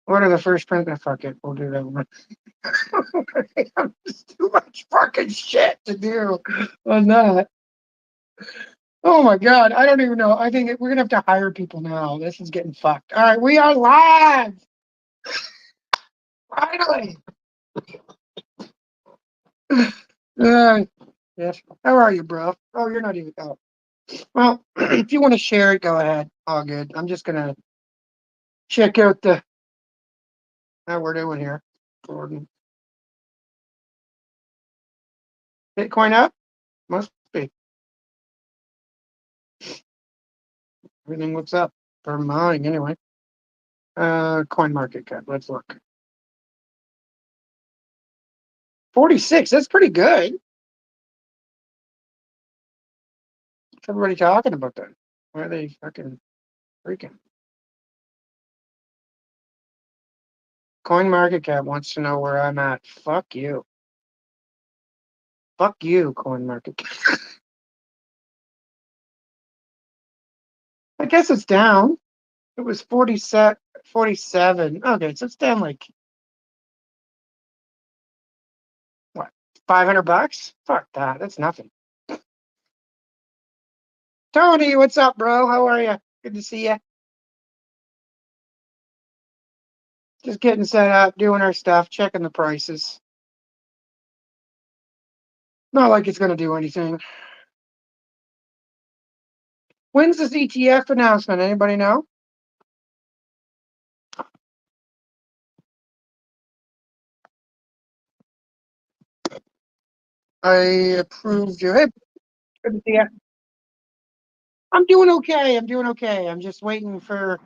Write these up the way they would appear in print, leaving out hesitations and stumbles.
What are the first print? Fuck it, we'll do that one. There's too much fucking shit to do on that. Oh my god, I don't even know. I think we're gonna have to hire people now. This is getting fucked. All right, we are live. Finally. Yes. How are you, bro? Oh, you're not even out. Well, if you want to share it, go ahead. All good. I'm just gonna check out how we're doing here. Gordon. Bitcoin up? Must be. Everything looks up for mine anyway. Coin market cap. Let's look. 46. That's pretty good. What's everybody talking about that? Why are they fucking freaking? Coin market cap wants to know where I'm at. Fuck you. Fuck you, coin market cap. I guess it's down. It was 47. Okay, so it's down like what? $500? Fuck that. That's nothing. Tony, what's up, bro? How are you? Good to see you. Just getting set up, doing our stuff, checking the prices. Not like it's gonna do anything. When's this ETF announcement? Anybody know? I approved you. Hey, good to see you. I'm doing okay. I'm just waiting for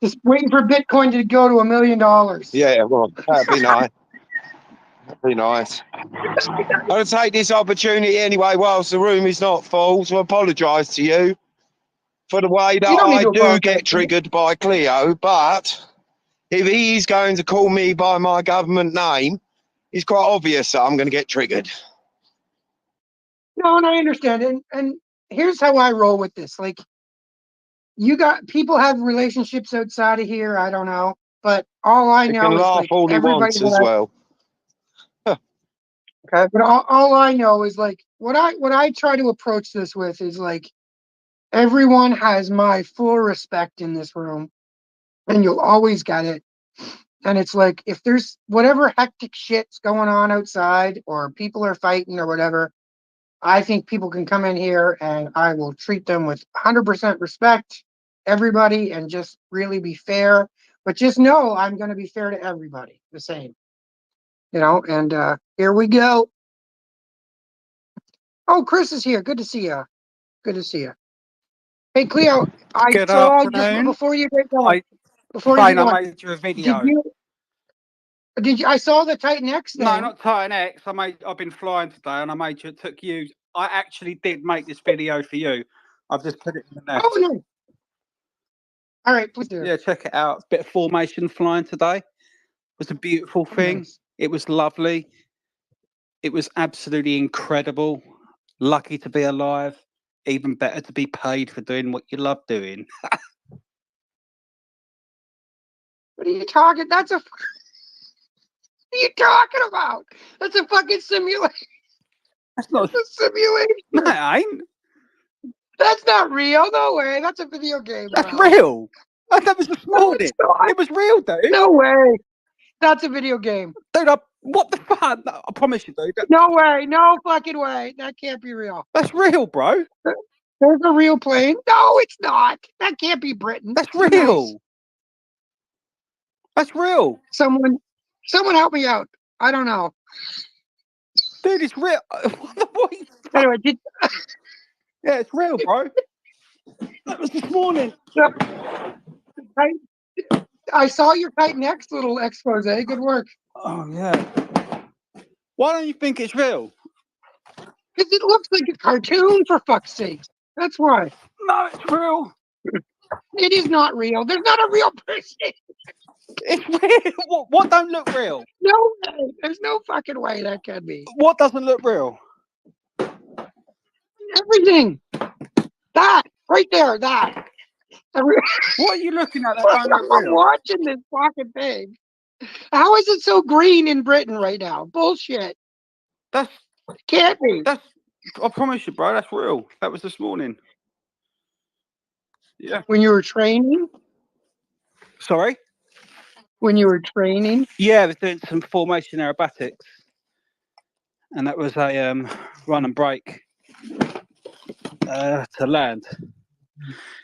Bitcoin to go to $1 million. Yeah, well, that'd be nice. That'd be nice. I'll take this opportunity anyway, whilst the room is not full, to apologise to you for the way that I do get triggered by Cleo. But if he is going to call me by my government name, it's quite obvious that I'm going to get triggered. No, and I understand. And here's how I roll with this. Like, you got people have relationships outside of here. I don't know, but all I know is like everybody as well. Okay, but all I know is like what I try to approach this with is like everyone has my full respect in this room, and you'll always get it. And it's like if there's whatever hectic shit's going on outside or people are fighting or whatever, I think people can come in here and I will treat them with 100% respect, everybody, and just really be fair. But just know I'm going to be fair to everybody, the same. And here we go. Oh, Chris is here. Good to see you. Good to see you. Hey, Cleo, I Good saw afternoon. just before you get going. I made you a video. Did you? I saw the Titan X thing. No, not Titan X. I've been flying today, and I made sure it took you. I actually did make this video for you. I've just put it in the nest. Oh no! All right, please do. Yeah, check it out. Bit of formation flying today. It was a beautiful thing. Nice. It was lovely. It was absolutely incredible. Lucky to be alive. Even better to be paid for doing what you love doing. What are you talking? What are you talking about? That's a fucking simulation. That's not a simulation. That ain't. That's not real. No way. That's a video game. That's real. That was this morning. It was real, dude. No way. That's a video game. Dude, what the fuck? No, I promise you, dude. No way. No fucking way. That can't be real. That's real, bro. There's a real plane. No, it's not. That can't be Britain. That's real. Nice. That's real. Someone help me out. I don't know. Dude, it's real. Anyway, yeah, it's real, bro. That was this morning. I saw your Titan X little expose. Good work. Oh, yeah. Why don't you think it's real? Because it looks like a cartoon, for fuck's sake. That's why. No, it's real. It is not real. There's not a real person. It's real. What don't look real? No way. There's no fucking way that can be. What doesn't look real? Everything. That. Right there. That. What are you looking at? That I'm don't look real. watching this fucking thing. How is it so green in Britain right now? Bullshit. That's Can't be. I promise you, bro. That's real. That was this morning. Yeah. When you were training? Sorry. When you were training? Yeah, I was doing some formation aerobatics, and that was a run and break to land.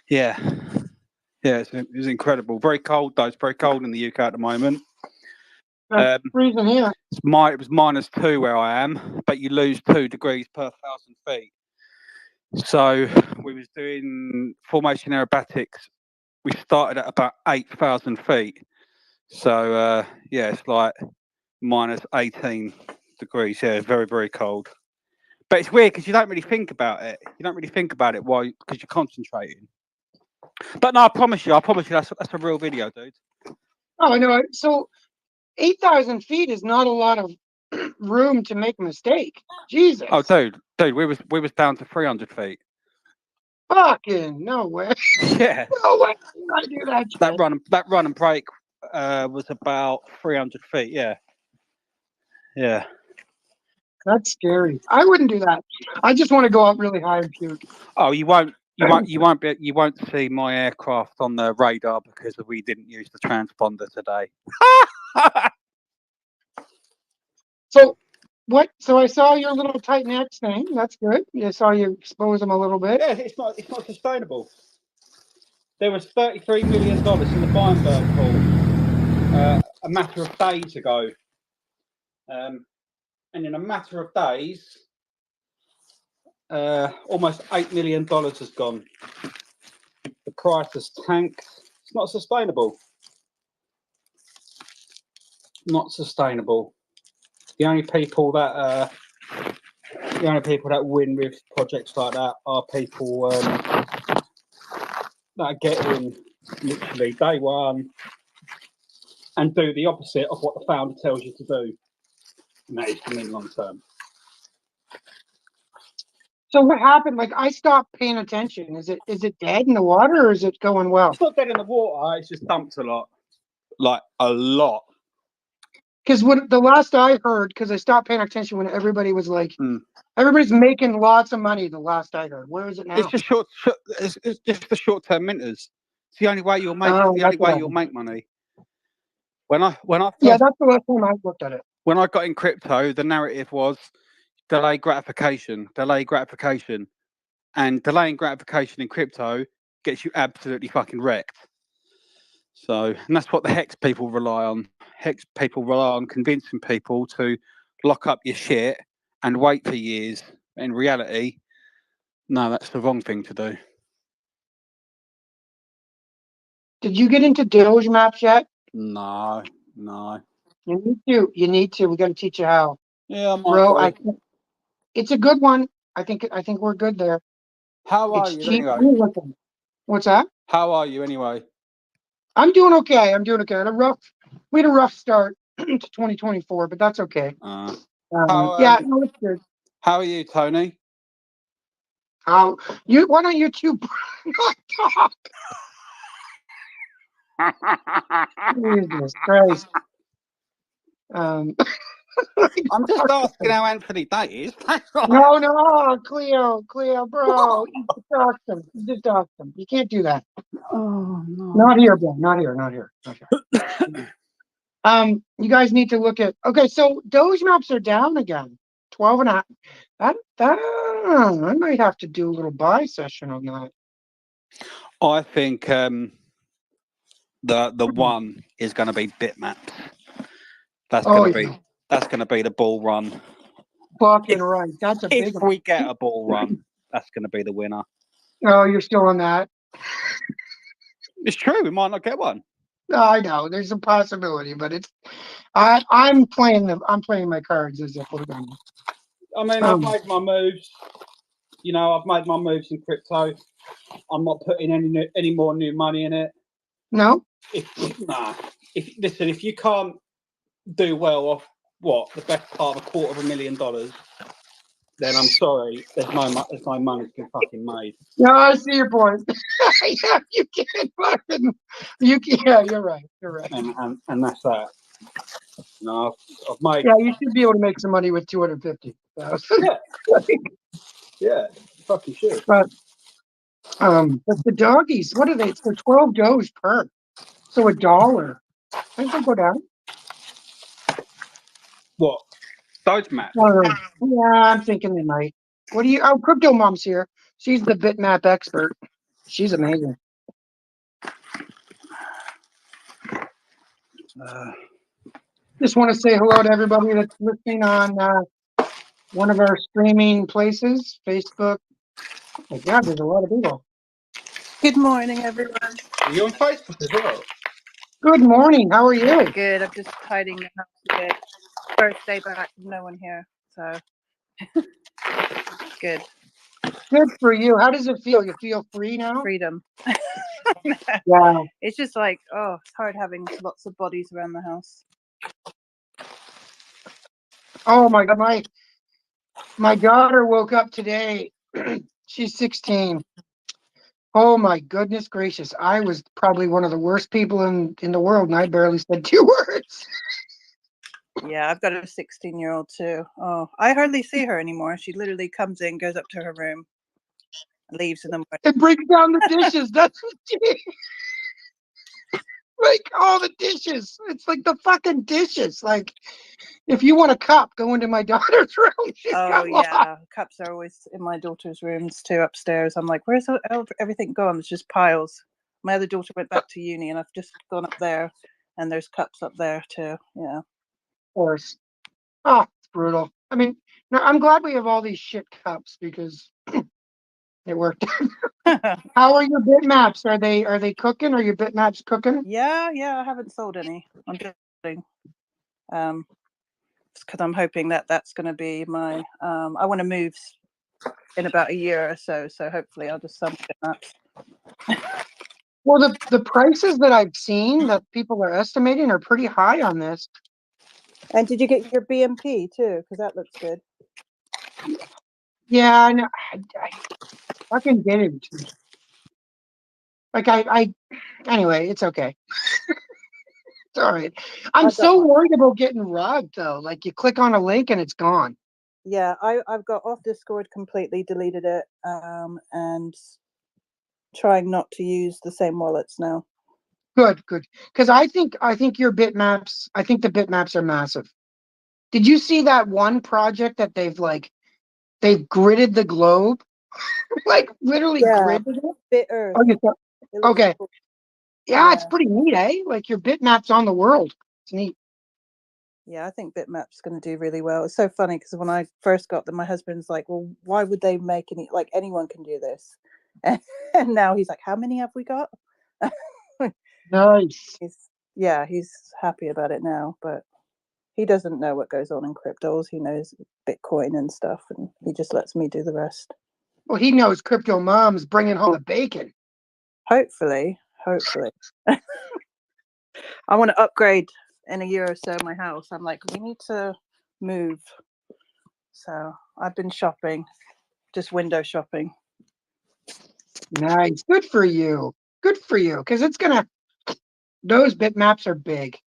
Yeah, it was incredible. Very cold though. It's very cold in the UK at the moment. Freezing here. It was -2 where I am, but you lose 2 degrees per 1,000 feet. So we was doing formation aerobatics. We started at about 8,000 feet. So it's like -18 degrees. Yeah, very, very cold. But it's weird because you don't really think about it. You don't really think about it because you're concentrating. But no, I promise you, that's a real video, dude. Oh, I know. So 8,000 feet is not a lot of room to make a mistake. Jesus. Oh, dude, we was down to 300 feet. Fucking no way. Yeah. No way. You gotta do that shit. That run and break was about 300 feet. Yeah. Yeah. That's scary. I wouldn't do that. I just want to go up really high and puke. Oh, you won't see my aircraft on the radar because we didn't use the transponder today. So I saw your little Titan X thing. That's good. I saw you expose them a little bit. Yeah, it's not sustainable. There was $33 million in the Feinberg pool a matter of days ago. And in a matter of days, almost $8 million has gone. The price has tanked. It's not sustainable. Not sustainable. The only people that win with projects like that are people that are getting literally day one and do the opposite of what the founder tells you to do, and that is to mean long term. So what happened? Like, I stopped paying attention. Is it dead in the water, or is it going well? It's not dead in the water. It's just dumped a lot, like a lot. Because when the last I heard, because I stopped paying attention when everybody was like, everybody's making lots of money. The last I heard, where is it now? It's just it's just the short-term minters. It's the only way you'll make. It's the only way you'll make money. When I yeah, that's the last time I looked at it. When I got in crypto, the narrative was delay gratification, and delaying gratification in crypto gets you absolutely fucking wrecked. So, and that's what the hex people rely on. Hex people rely on convincing people to lock up your shit and wait for years. In reality, no, that's the wrong thing to do. Did you get into Doge maps yet? No. You need to. We got to teach you how. Yeah, bro. It's a good one. I think we're good there. How are you anyway? What's that? How are you anyway? I'm doing okay. We had a rough start to 2024, but that's okay. No, it's good. How are you, Tony? Why don't you two not talk? Jesus Christ. I'm just asking how Anthony Day is. No, Cleo, bro. You just asked him. You can't do that. Oh no. Not here, bro. Not here. You guys need to look at. Okay, so Doge maps are down again. 12.5. I might have to do a little buy session on that. I think the one is going to be bitmaps. That's going to be the bull run. Fucking right. That's a big one. If we get a bull run, that's going to be the winner. Oh, you're still on that? It's true. We might not get one. No, I know. There's a possibility, but I'm playing my cards as if we're going. I mean, I've made my moves. I've made my moves in crypto. I'm not putting any more new money in it. No. If you can't do well off the best part of $250,000, then I'm sorry. There's no money's been fucking made. No, I see your point. Yeah, you can't fucking. You can. Yeah, you're right. You're right. And that's that. No, I've made. Yeah, you should be able to make some money with 250,000. Yeah, fucking should. But the doggies, what are they? They're 12 does per. So $1. I think they go down. What? Doge map? Yeah, I'm thinking they might. What do you? Oh, Crypto Mom's here. She's the bitmap expert. She's amazing. Just want to say hello to everybody that's listening on one of our streaming places, Facebook. Oh my God, there's a lot of people. Good morning, everyone. Are you on Facebook as well? Good morning. How are you? Good. I'm just tidying the house a bit. First day back, no one here, so good. Good for you. How does it feel? You feel free now? Freedom. Yeah. It's just like, oh, it's hard having lots of bodies around the house. Oh my God, my daughter woke up today. She's 16. Oh my goodness gracious. I was probably one of the worst people in the world, and I barely said 2 words. Yeah, I've got a 16-year-old too. Oh, I hardly see her anymore. She literally comes in, goes up to her room, leaves in the morning. And breaks down the dishes. That's what she like all the dishes. It's like the fucking dishes. Like, if you want a cup, go into my daughter's room. She's got Yeah, cups are always in my daughter's rooms too, upstairs. I'm like, where's everything gone? It's just piles. My other daughter went back to uni, and I've just gone up there, and there's cups up there too. Yeah. Of course. Oh, it's brutal. I mean, no, I'm glad we have all these shit cups because it worked. How are your bitmaps? Are they cooking? Are your bitmaps cooking? Yeah, I haven't sold any. I'm just doing, because I'm hoping that's going to be my. I want to move in about a year or so hopefully I'll just sell bitmaps. Well, the prices that I've seen that people are estimating are pretty high on this. And did you get your BMP too? Because that looks good. Yeah, I know. I fucking get it. Like anyway, it's okay. It's all right. I'm so worried about getting robbed though. Like, you click on a link and it's gone. Yeah, I've got off Discord completely, deleted it, and trying not to use the same wallets now. Good. Because I think your bitmaps. I think the bitmaps are massive. Did you see that one project that they've gridded the globe? Like, literally gridded it? Bit Earth. Okay. Yeah, it's pretty neat, eh? Like, your bitmaps on the world. It's neat. Yeah, I think bitmap's going to do really well. It's so funny because when I first got them, my husband's like, well, why would they make any, like, anyone can do this? And now he's like, how many have we got? Nice. He's happy about it now, but he doesn't know what goes on in cryptos. He knows Bitcoin and stuff, and he just lets me do the rest. Well, he knows Crypto Mom's bringing home the bacon. Hopefully. I want to upgrade in a year or so my house. I'm like, we need to move. So I've been shopping, just window shopping. Nice. Good for you. Because those bitmaps are big.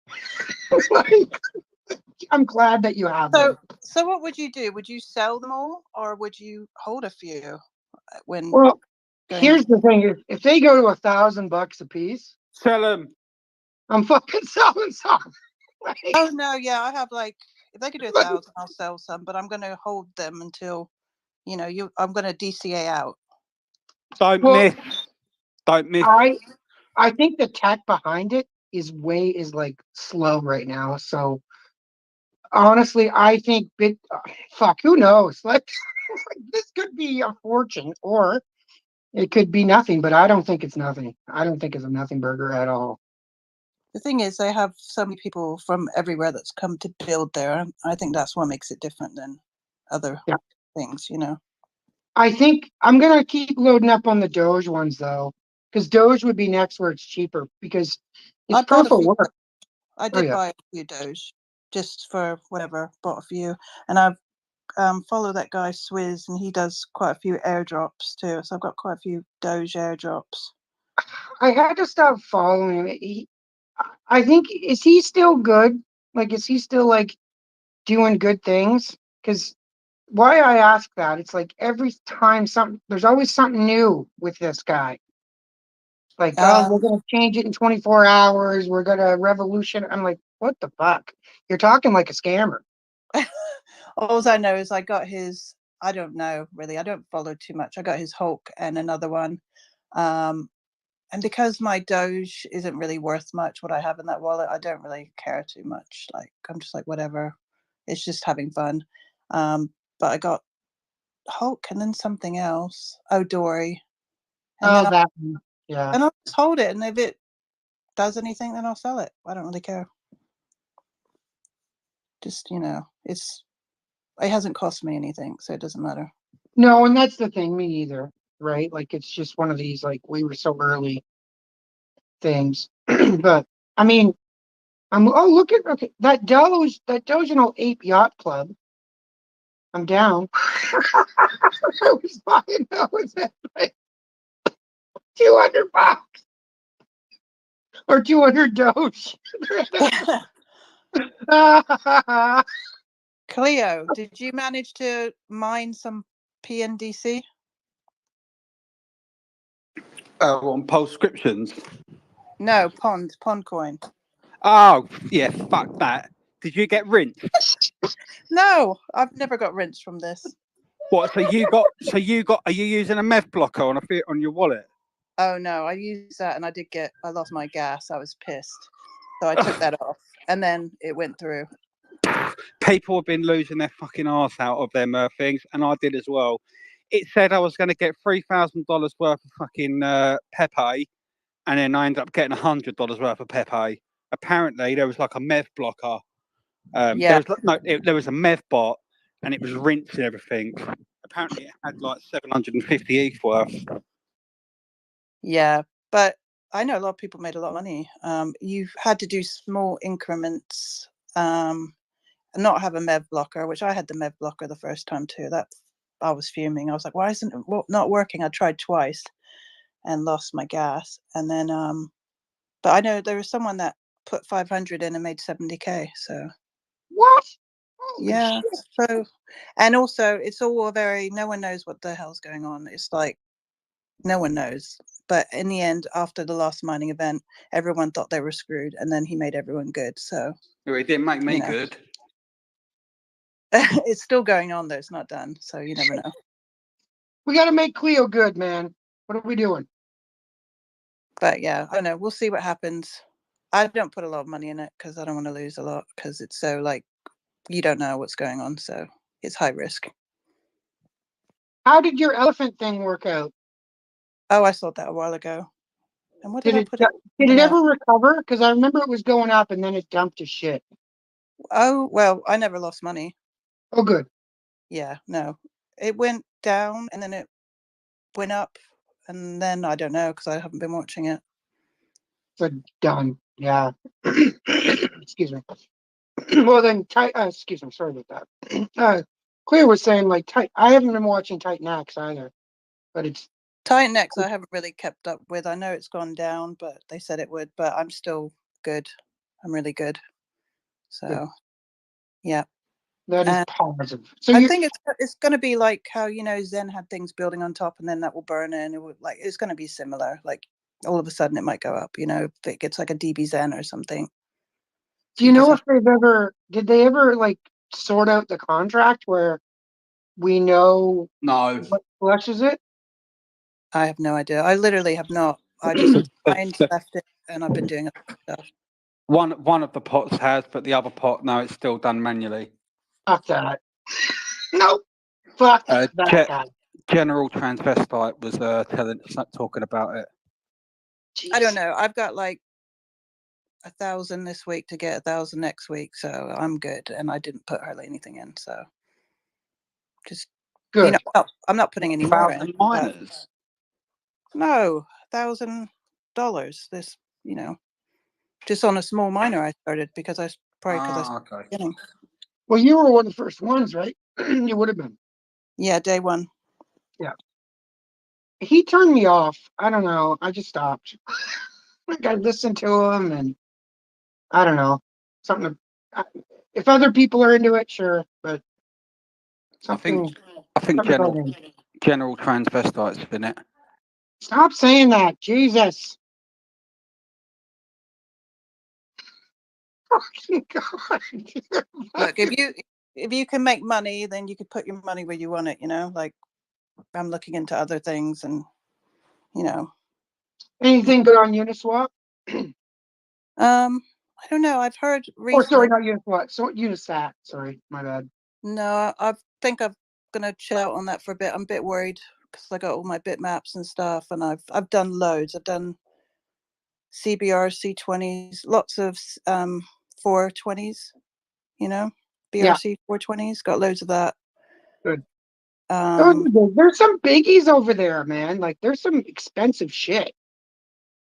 I'm glad that you have them. So what would you do? Would you sell them all, or would you hold a few? Well, here's the thing: if they go to $1,000 a piece, sell them. I'm fucking selling some. Oh no, yeah, I have if they could do 1,000, I'll sell some, but I'm going to hold them until, I'm going to DCA out. Don't miss. I think the tech behind it is slow right now. So honestly, I think who knows? Like, this could be a fortune, or it could be nothing. But I don't think it's nothing. I don't think it's a nothing burger at all. The thing is, they have so many people from everywhere that's come to build there. I think that's what makes it different than other things, I think I'm going to keep loading up on the Doge ones, though, because Doge would be next where it's cheaper, because it's proof of work. I did buy a few Doge just for whatever, bought a few. And I've follow that guy Swizz, and he does quite a few airdrops too. So I've got quite a few Doge airdrops. I had to stop following him. I think, is he still good? Like, is he still like doing good things? Because why I ask that, it's like every time there's always something new with this guy. Like, oh, we're gonna change it in 24 hours. We're gonna revolution. I'm like, what the fuck? You're talking like a scammer. All I know is I got his. I don't know really. I don't follow too much. I got his Hulk and another one. And because my Doge isn't really worth much, what I have in that wallet, I don't really care too much. Like, I'm just like, whatever. It's just having fun. But I got Hulk and then something else. Oh, Dory. And that one. Yeah. And I'll just hold it, and if it does anything, then I'll sell it. I don't really care. Just, it hasn't cost me anything, so it doesn't matter. No, and that's the thing, me either, right? Like, it's just one of these, like, we were so early things. But, I mean, look at, that Dogeable Ape Yacht Club. I'm down. I was buying those at like $200 or 200 Doge. Cleo, did you manage to mine some PNDC? On postscriptions? No, Pond coin. Oh, yeah, fuck that. Did you get rinsed? No, I've never got rinsed from this. What? So you got? Are you using a meth blocker on your wallet? Oh no, I used that and I lost my gas. I was pissed, so I took that off, and then it went through. People have been losing their fucking arse out of them things, and I did as well. It said I was going to get $3,000 worth of fucking Pepe, and then I ended up getting $100 worth of Pepe. Apparently, there was like a meth blocker. Yeah. There was a meth bot, and it was rinsing everything. Apparently, it had like 750 ETH worth. Yeah, but I know a lot of people made a lot of money. You've had to do small increments, not have a MEV blocker, which I had the MEV blocker the first time too. That I was fuming. I was like, why isn't it not working? I tried twice and lost my gas. And then, but I know there was someone that put 500 in and made 70K. So what? Holy yeah. shit. So, and also it's all no one knows what the hell's going on. It's like, no one knows. But in the end, after the last mining event, everyone thought they were screwed, and then he made everyone good. So It didn't make me good. It's still going on, though. It's not done. So you never know. We got to make Cleo good, man. What are we doing? But yeah, I don't know. We'll see what happens. I don't put a lot of money in it because I don't want to lose a lot, because it's so like you don't know what's going on. So it's high risk. How did your elephant thing work out? Oh, I sold that a while ago. And what did I put Did it ever recover? Because I remember it was going up and then it dumped to shit. Oh, well, I never lost money. Oh, good. Yeah, no. It went down and then it went up, and then I don't know because I haven't been watching it. So done. Yeah. Excuse me. Well, then, excuse me. Sorry about that. Clear was saying, like, I haven't been watching Titan X either, but it's Titan X I haven't really kept up with. I know it's gone down, but they said it would, but I'm still good. I'm really good. So, good. Yeah. That is positive. So I think it's going to be like how, Zen had things building on top and then that will burn in. It's going to be similar. Like all of a sudden it might go up, if it gets like a DB Zen or something. Do you know if did they ever like sort out the contract where we know what flushes it? I have no idea. I literally have not. I just left it and I've been doing other stuff. One of the pots has, but the other pot, no, it's still done manually. Fuck that. Nope. Fuck that guy. General Transvestite was talking about it. Jeez. I don't know. I've got like 1,000 this week to get 1,000 next week, so I'm good. And I didn't put hardly anything in, so just good. I'm not putting any more in. Miners? No, $1,000. This, just on a small miner I started because I probably because I okay. Well, you were one of the first ones, right? You would have been. Yeah, day one. He turned me off. I don't know. I just stopped. Like I listened to him, and I don't know. Something. If other people are into it, sure, but I think something. I think Something about him. general transvestites in it. Stop saying that, Jesus. Fucking God. Look, if you can make money, then you could put your money where you want it. You know, like I'm looking into other things, and you know, Anything good on Uniswap? I don't know. I've heard Oh, sorry, recently. not Uniswap. So Unisat. Sorry, my bad. No, I think I'm gonna chill out on that for a bit. I'm a bit worried because I got all my bitmaps and stuff, and I've done loads. I've done CBR C20s, lots of 420s. You know, Yeah, BRC 420s. Got loads of that. good. Those Um, are good. There's some biggies over there, man. Like there's some expensive shit.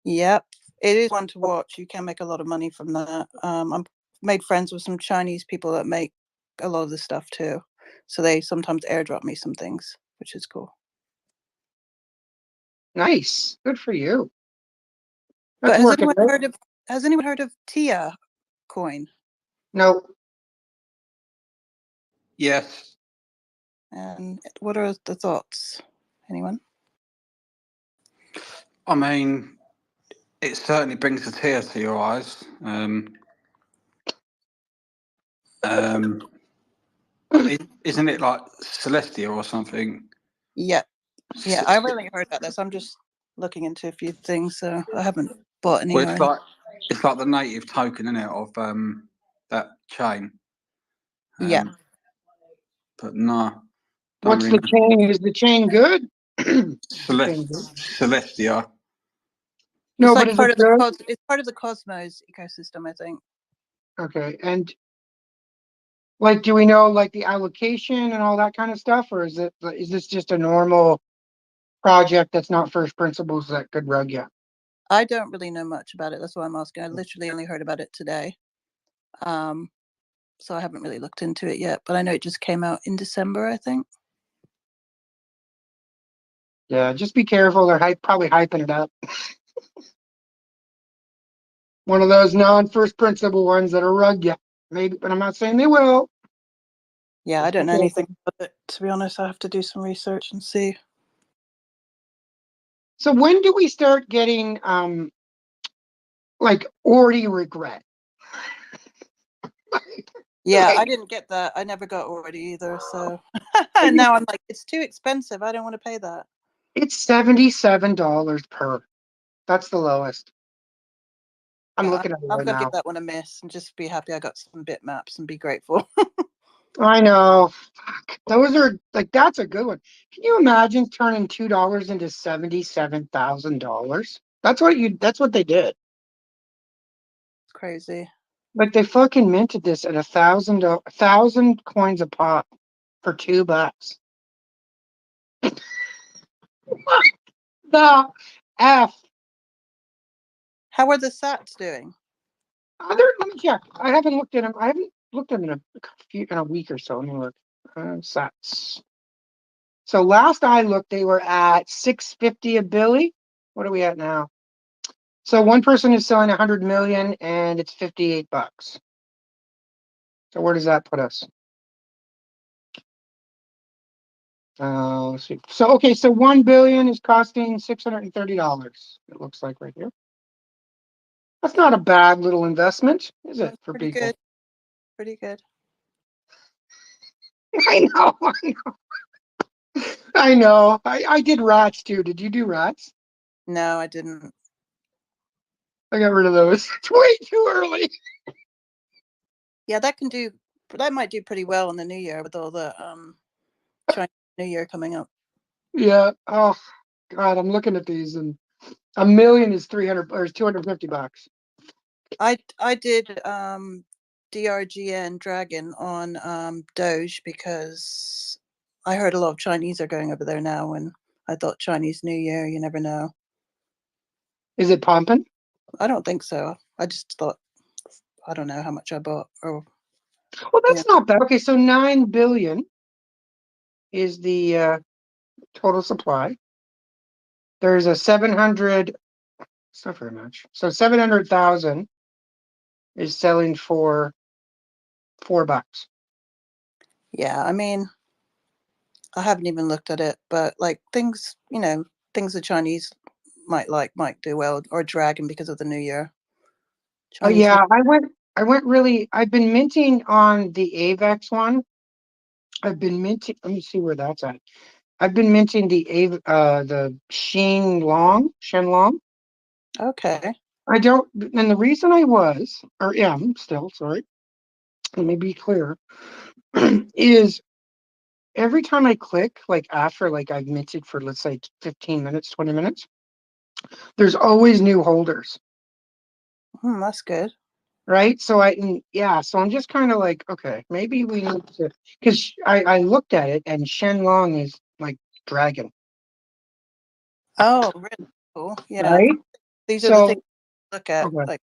yep, it is one to watch. You can make a lot of money from that. I'm made friends with some Chinese people that make a lot of this stuff too. So they sometimes airdrop me some things, which is cool. Nice. Good for you. But That's working. Right? has anyone heard of Tia coin? No. Yes. And what are the thoughts? Anyone? I mean, it certainly brings a tear to your eyes. Isn't it like Celestia or something? Yeah. Yeah, I really heard about this. I'm just looking into a few things, so I haven't bought any. Well, it's like the native token, isn't it, of that chain? Yeah. But no, don't What's really. the chain? Is the chain good? The chain good? Celestia. No, It's but like is it good? it's part of the Cosmos ecosystem, I think. Okay. And like, do we know like the allocation and all that kind of stuff, or is this just a normal project that's not first principles that could rug you? I don't really know much about it. That's why I'm asking. I literally only heard about it today. So I haven't really looked into it yet, but I know it just came out in December, I think. Yeah, just be careful. They're probably hyping it up. One of those non-first principle ones that'll rug you. Maybe, but I'm not saying they will. Yeah, I Just be don't know anything careful. about it. To be honest, I have to do some research and see. So when do we start getting like already regret? Yeah, I Like, didn't get that. I never got already either. So and now I'm like, it's too expensive. I don't want to pay that. it's $77 per. That's the lowest. I'm Yeah, looking at it I'm right gonna give now. that one a miss and just be happy I got some bitmaps and be grateful. I know. Fuck. Those are like that's a good one. Can you imagine turning $2 into $77,000? That's what they did. It's crazy. Like they fucking minted this at a thousand coins a pop for $2. What the F? How are the sats doing? Let me check. I haven't looked at them. I haven't looked at them in a week or so. Let me look. Sats. So last I looked, they were at 650 a billy. What are we at now? So one person is selling 100 million and it's $58. So where does that put us? Let's see. So okay, so 1 billion is costing $630. It looks like right here. That's not a bad little investment, is it, That's for pretty people? good. Pretty good. I know. I know. I did rats too. Did you do rats? No, I didn't. I got rid of those. It's way too early. Yeah, that might do pretty well in the new year with all the Chinese New Year coming up. Yeah. Oh God, I'm looking at these, and a million is 300 or is $250. I did DRGN Dragon on Doge because I heard a lot of Chinese are going over there now, and I thought Chinese New Year, you never know. Is it pumping? I don't think so. I just thought, I don't know how much I bought or Well, yeah. that's not bad. Okay, so 9 billion is the total supply. There's a 700. It's not very much. So 700,000 is selling for $4. Yeah, I mean, I haven't even looked at it, but like things, things the Chinese might do well, or Dragon because of the New Year. Oh Chinese yeah, I went really. I've been minting on the Avex one. I've been minting. Let me see where that's at. I've been minting the Shenlong. Okay. I don't, and the reason I was, or am still, sorry, let me be clear, is every time I click, like after like I've minted for let's say 15 minutes, 20 minutes, there's always new holders. That's good. Right. So so I'm just kind of like, okay, maybe we need to, because I looked at it and Shenlong is like dragon. Oh, really cool. Yeah. Right. These are the So things to look at, okay. like,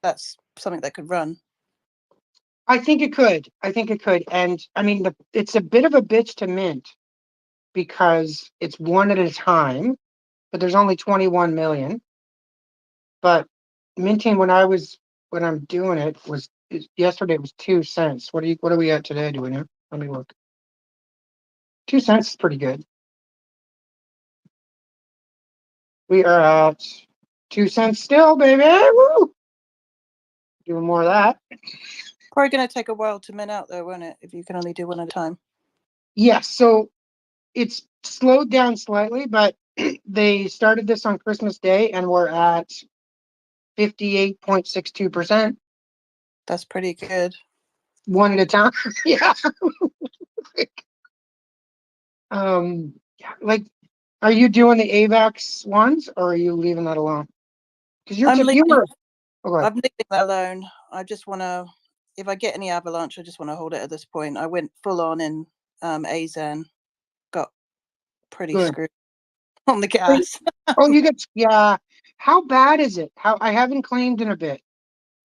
that's something that could run. I think it could. And I mean, it's a bit of a bitch to mint because it's one at a time, but there's only 21 million. But minting when I'm doing it yesterday it was 2 cents. What are we at today? Do we know? Let me look. 2 cents is pretty good. We are at 2 cents still, baby. Woo! Doing more of that. Probably going to take a while to mint out, though, won't it? If you can only do one at a time. Yes. So it's slowed down slightly, but they started this on Christmas Day, and we're at 58.62%. That's pretty good. One at a time. Yeah. Like, are you doing the AVAX ones, or are you leaving that alone? Because you were. Okay. I'm leaving that alone. I just want to, if I get any avalanche, I just want to hold it at this point. I went full on in AZEN, got pretty Good. screwed on the gas. Oh, yeah. How bad is it? I haven't claimed in a bit.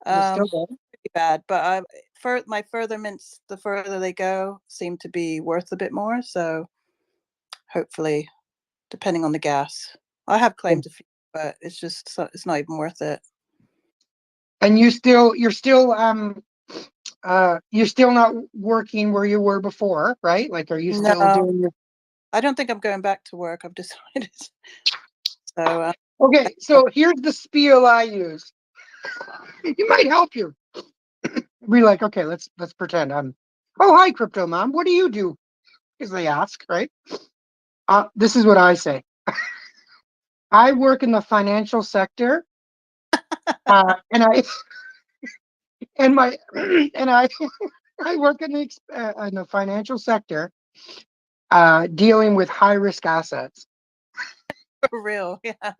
Is it still bad? Pretty bad, but my further mints, the further they go, seem to be worth a bit more. So hopefully, depending on the gas, I have claimed a few, but it's not even worth it. And you're still not working where you were before, right? Like, are you still doing your? I don't think I'm going back to work. I've decided. So Okay, so here's the spiel I use. It might help you. Be like, okay, let's pretend I'm. Oh, hi, crypto mom. What do you do? Because they ask, right? This is what I say. I work in the financial sector, and I and my and I work in the financial sector, dealing with high risk assets. for real, yeah.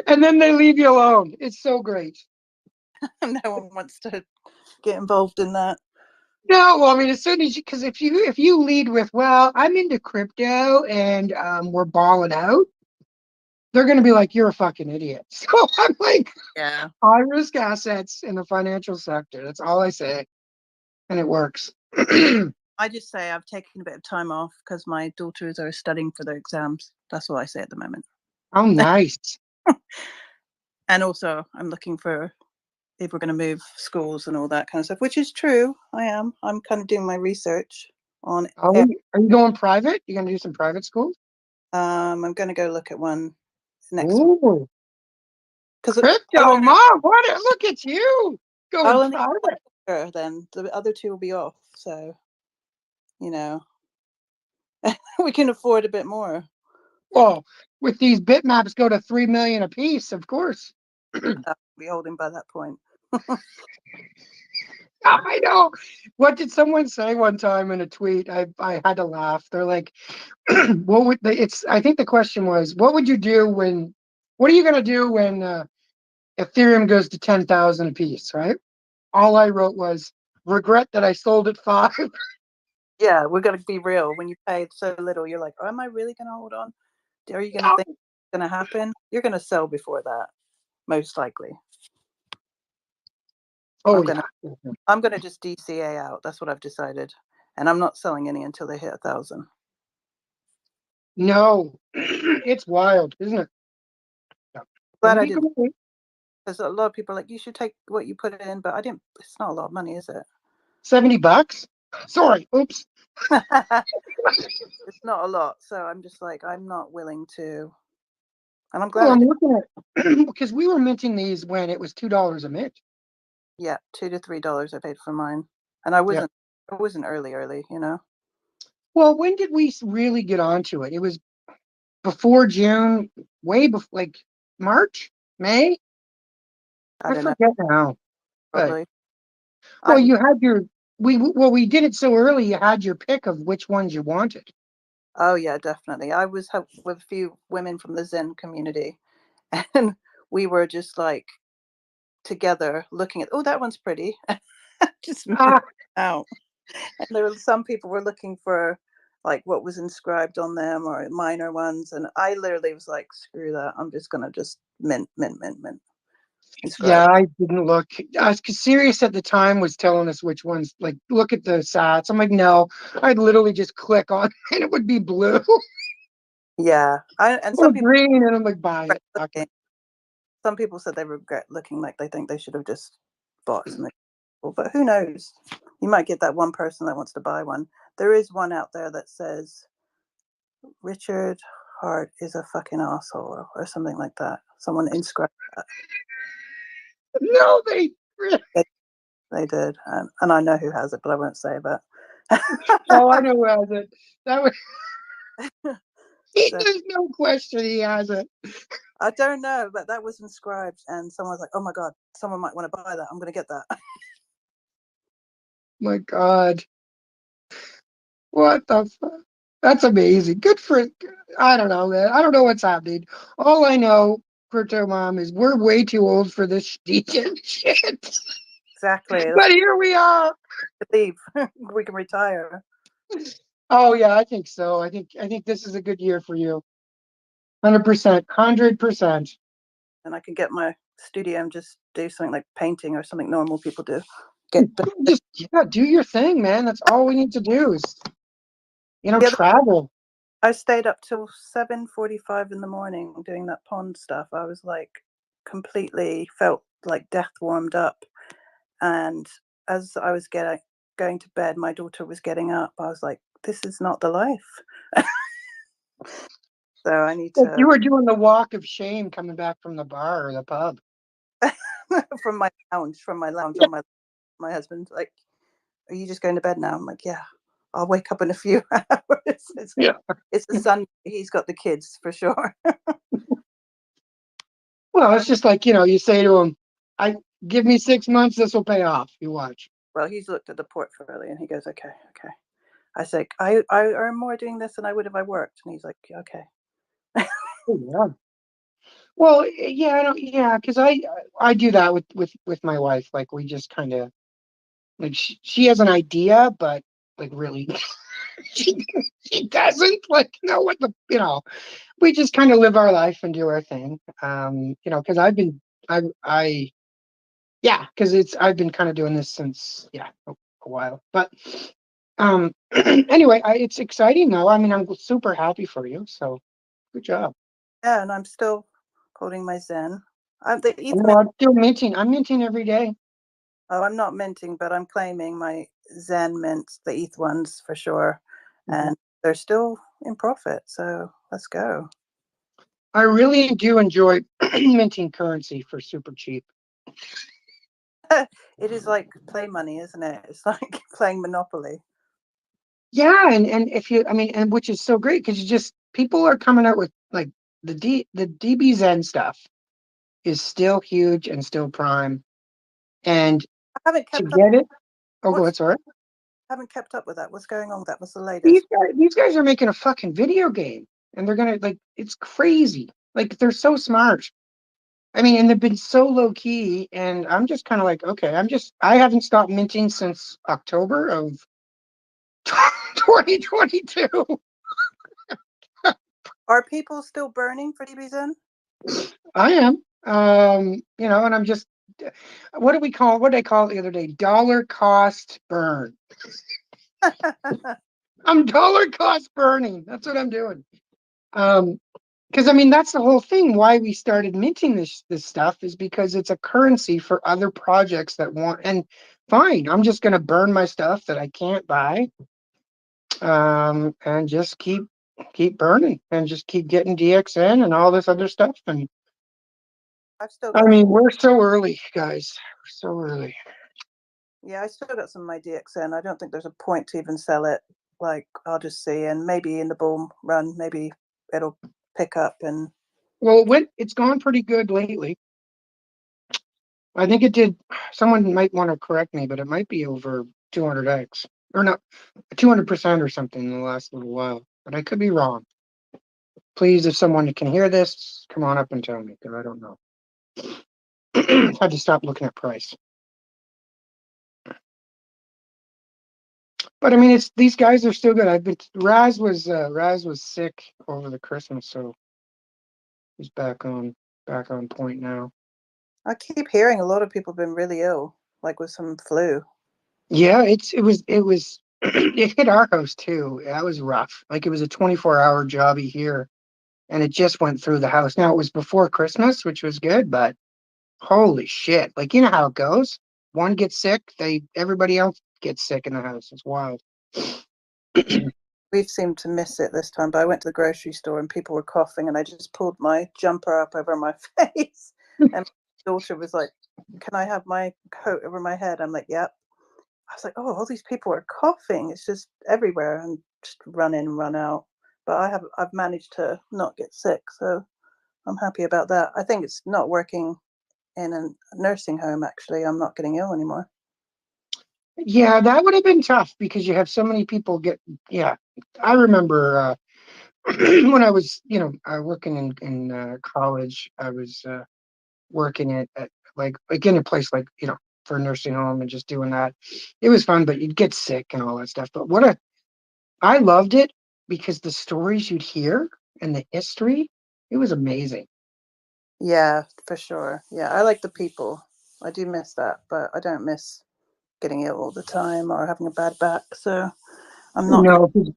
And then they leave you alone. It's so great. No one wants to get involved in that. No, well, I mean, as soon as because if you lead with, well, I'm into crypto and we're balling out, they're going to be like, you're a fucking idiot. So I'm like, Yeah. high risk assets in the financial sector. That's all I say, and it works. I just say I've taken a bit of time off because my daughters are studying for their exams. That's all I say at the moment. Oh, nice. And also, I'm looking for if we're going to move schools and all that kind of stuff, which is true. I am. I'm kind of doing my research on. Are you going private? You going to do some private schools? I'm going to go look at one next. Ooh, crypto mom! Look at you going private. Then the other two will be off, so we can afford a bit more. Well, with these bitmaps go to 3 million a piece, of course. I'll be holding by that point. I know. What did someone say one time in a tweet? I had to laugh. They're like, "What would they?" I think the question was, "What would you do when? What are you gonna do when Ethereum goes to 10,000 a piece?" Right? All I wrote was, "Regret that I sold at 5." Yeah, we're going to be real. When you pay so little, you're like, oh, am I really going to hold on? Are you going to think it's going to happen? You're going to sell before that, most likely. Oh I'm gonna yeah. I'm gonna just DCA out. That's what I've decided, and I'm not selling any until they hit 1,000. No, it's wild, isn't it? Glad Some I people, didn't, because a lot of people are like, you should take what you put in, but I didn't. It's not a lot of money, is it? $70. Sorry, oops. It's not a lot, so I'm just like, I'm not willing to, and I'm glad Well, I I'm did. looking at because we were minting these when it was $2 a mint. Yeah, $2 to $3 I paid for mine, and I Yeah. wasn't early, you know. Well, when did we really get onto it? It was before June, way before, like March, May. I I don't know, forget now. But probably. well, I'm you had your we did it so early. You had your pick of which ones you wanted. Oh yeah, definitely. I was with a few women from the Zen community, and we were just like together looking at, oh, that one's pretty, just Ah, out. And there were some people were looking for like what was inscribed on them or minor ones, and I literally was like, screw that. I'm just gonna just mint. Inscribe. yeah, I didn't look. Cause Sirius at the time was telling us which ones. Like, look at the sats. I'm like, no. I'd literally just click on, and it would be blue Yeah, and or some people green, and I'm like, buy regret it. Okay. looking. Some people said they regret looking, like they think they should have just bought something. But who knows? You might get that one person that wants to buy one. There is one out there that says Richard Hart is a fucking asshole or something like that. Someone inscribed that. No, they. They did, and I know who has it, but I won't say. But Oh, I know who has it. That was. so, There's no question he has it. I don't know, but that was inscribed, and someone was like, "Oh my god, someone might want to buy that. I'm going to get that." My God, what the fuck? That's amazing. Good for. I don't know, man. I don't know what's happening. All I know, Crypto Mom, is we're way too old for this shit. Exactly. But here we are. Leave. We can retire, Oh yeah, I think so. I think this is a good year for you. 100%. 100%. and I can get my studio and just do something like painting or something normal people do. Get Just yeah, do your thing, man. That's all we need to do is the other, travel. I stayed up till 7:45 in the morning doing that pond stuff. I was like completely felt like death warmed up, and as I was going to bed, my daughter was getting up. I was like, this is not the life. So I need Like you to were doing the walk of shame coming back from the bar or the pub. from my lounge on my husband's like, are you just going to bed now? I'm like, yeah, I'll wake up in a few hours. Yeah. It's the Sunday. He's got the kids for sure. Well, it's just like, you say to him, I give me 6 months, this will pay off. You watch. Well, he's looked at the portfolio and he goes, okay. I say, I earn more doing this than I would if I worked. And he's like, okay. Oh, yeah. Well, yeah, I don't, yeah, because I do that with my wife. Like we just kind of like she has an idea, but like really she she doesn't like know what we just kind of live our life and do our thing. Because I yeah, because I've been kind of doing this since a while. But anyway, it's exciting now. I mean, I'm super happy for you. So good job. Yeah, and I'm still holding my Zen. I'm the ETH Well, I'm still minting. I'm minting every day. Oh, I'm not minting, but I'm claiming my Zen mints, the ETH ones for sure. Mhm. And they're still in profit. So let's go. I really do enjoy minting currency for super cheap. It is like play money, isn't it? It's like playing Monopoly. Yeah, and if you, I mean, and which is so great because people are coming out with like the DBZen stuff is still huge and still prime, and I haven't to kept up. get it, oh, go What's ahead, sorry. haven't kept up with that. What's going on with that? What's the latest? These guys are making a fucking video game, and they're gonna like it's crazy. Like they're so smart. I mean, and they've been so low key, and I'm just kind of like, okay, I haven't stopped minting since October of 2022. Are people still burning for DBZen? I am, and I'm just what did I call it the other day? Dollar cost burn. I'm dollar cost burning. That's what I'm doing. Because I mean, that's the whole thing. Why we started minting this stuff is because it's a currency for other projects that want. And fine, I'm just gonna burn my stuff that I can't buy, and just keep burning and just keep getting DXN and all this other stuff. And I've still I got mean, we're so early, guys. We're so early. I still got some of my DXN. I don't think there's a point to even sell it. Like, I'll just see, and maybe in the bull run, maybe it'll pick up. And Well, it's gone pretty good lately. I think it did. Someone might want to correct me, but it might be over 200x or not 200% or something in the last little while. But I could be wrong. Please, if someone can hear this, come on up and tell me, because I don't know. Had to stop looking at price. But I mean, it's these guys are still good. Raz was sick over the Christmas, so he's back on point now. I keep hearing a lot of people have been really ill, like with some flu. Yeah, it was it hit our house too. That was rough. Like, it was a 24-hour jobby here, and it just went through the house. Now, it was before Christmas, which was good, but holy shit. Like, you know how it goes. One gets sick, everybody else gets sick in the house. It's wild. We've seemed to miss it this time, but I went to the grocery store and people were coughing, and I just pulled my jumper up over my face. And my daughter was like, "Can I have my coat over my head?" I'm like, "Yep." I was like, "Oh, all these people are coughing. It's just everywhere," and just run in, run out. But I've managed to not get sick, so I'm happy about that. I think it's not working in a nursing home. Actually, I'm not getting ill anymore. Yeah, that would have been tough because you have so many people yeah. I remember when I was, working in college, I was working at like in a place like, for a nursing home and just doing that. It was fun, but you'd get sick and all that stuff. But I loved it because the stories you'd hear and the history, it was amazing. Yeah, for sure. Yeah, I like the people. I do miss that, but I don't miss getting ill all the time or having a bad back. So I'm not going to. No, 'cause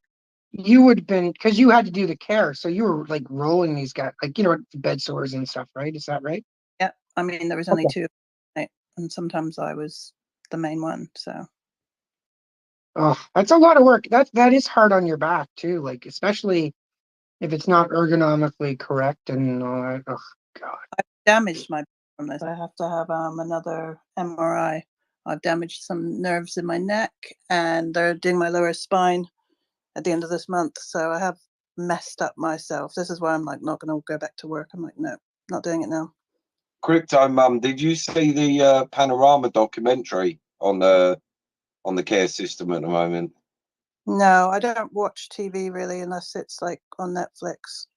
you would have been, because you had to do the care. So you were like rolling these guys, like, bed sores and stuff, right? Is that right? Yeah, I mean, there was only Okay. two, right? And sometimes I was the main one. So Oh, that's a lot of work. That is hard on your back too, like, especially if it's not ergonomically correct and all that. Oh God. I damaged my back from this. I have to have another MRI. I've damaged some nerves in my neck, and they're doing my lower spine at the end of this month. So I have messed up myself. This is why I'm like not going to go back to work. I'm like, no, not doing it now. Crypto Mum, did you see the Panorama documentary on the care system at the moment? No, I don't watch TV really unless it's like on Netflix.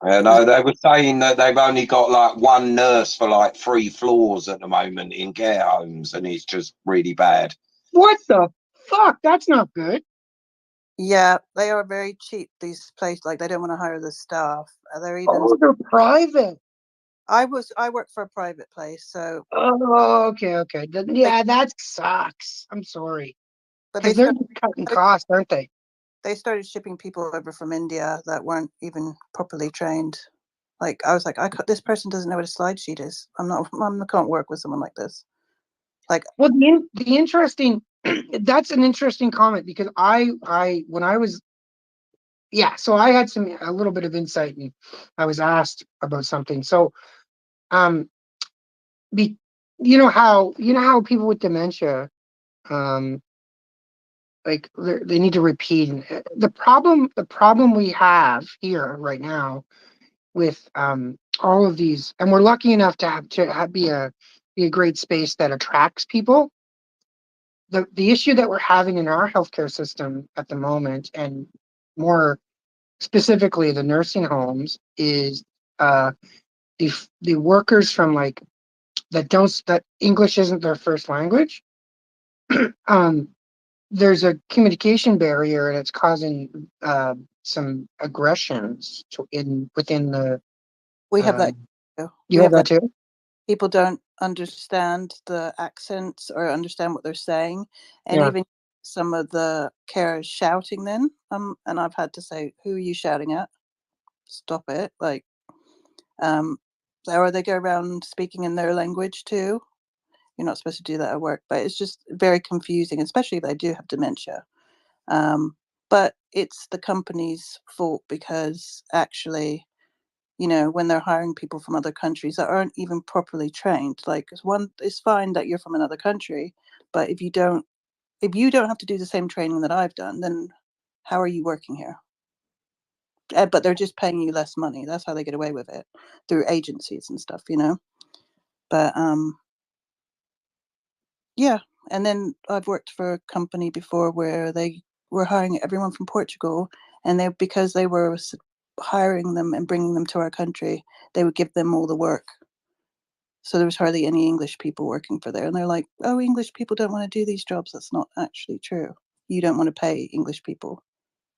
No, they were saying that they've only got like one nurse for like 3 floors at the moment in care homes, and it's just really bad. What the fuck? That's not good. Yeah, they are very cheap, these places. Like, they don't want to hire the staff. They're even. Oh, they're private. I work for a private place, so. Oh, okay. Yeah, that sucks. I'm sorry. But Because they're cutting costs, aren't they? they started shipping people over from India that weren't even properly trained. Like, I was like, this person doesn't know what a slide sheet is. I can't work with someone like this. Like, well, the interesting, that's an interesting comment because when I was, yeah, so I had a little bit of insight and I was asked about something. So, um, you know how people with dementia, um, like they need to repeat. And the problem we have here right now with all of these, and we're lucky enough be a great space that attracts people. The issue that we're having in our healthcare system at the moment, and more specifically the nursing homes, is uh, the workers from like that English isn't their first language. um, there's a communication barrier, and it's causing some aggressions within the. we have that. You We have have that that. too. people don't understand the accents or understand what they're saying, and Yeah. even some of the carers shouting then, and I've had to say, who are you shouting at? Stop it. Like, or they go around speaking in their language too. You're not supposed to do that at work, but it's just very confusing, especially if they do have dementia. But it's the company's fault, because actually, you know, when they're hiring people from other countries that aren't even properly trained, like, it's fine that you're from another country, but if you don't have to do the same training that I've done, then how are you working here? But they're just paying you less money. That's how they get away with it, through agencies and stuff, you know. But yeah. And then I've worked for a company before where they were hiring everyone from Portugal, and because they were hiring them and bringing them to our country, they would give them all the work. So there was hardly any English people working for there. And they're like, oh, English people don't want to do these jobs. That's not actually true. You don't want to pay English people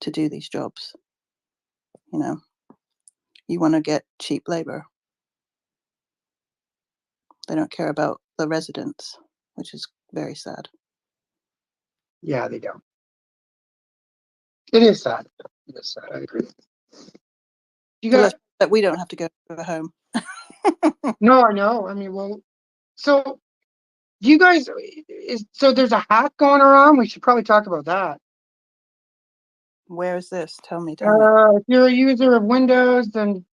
to do these jobs. You know, you want to get cheap labor. They don't care about the residents, which is very sad. Yeah, they don't. It is sad. It is sad. I agree. You Well, got that we don't have to go home. no, I know. I mean, well, so you guys so there's a hack going around. We should probably talk about that. Where is this? Tell me. If you're a user of Windows, then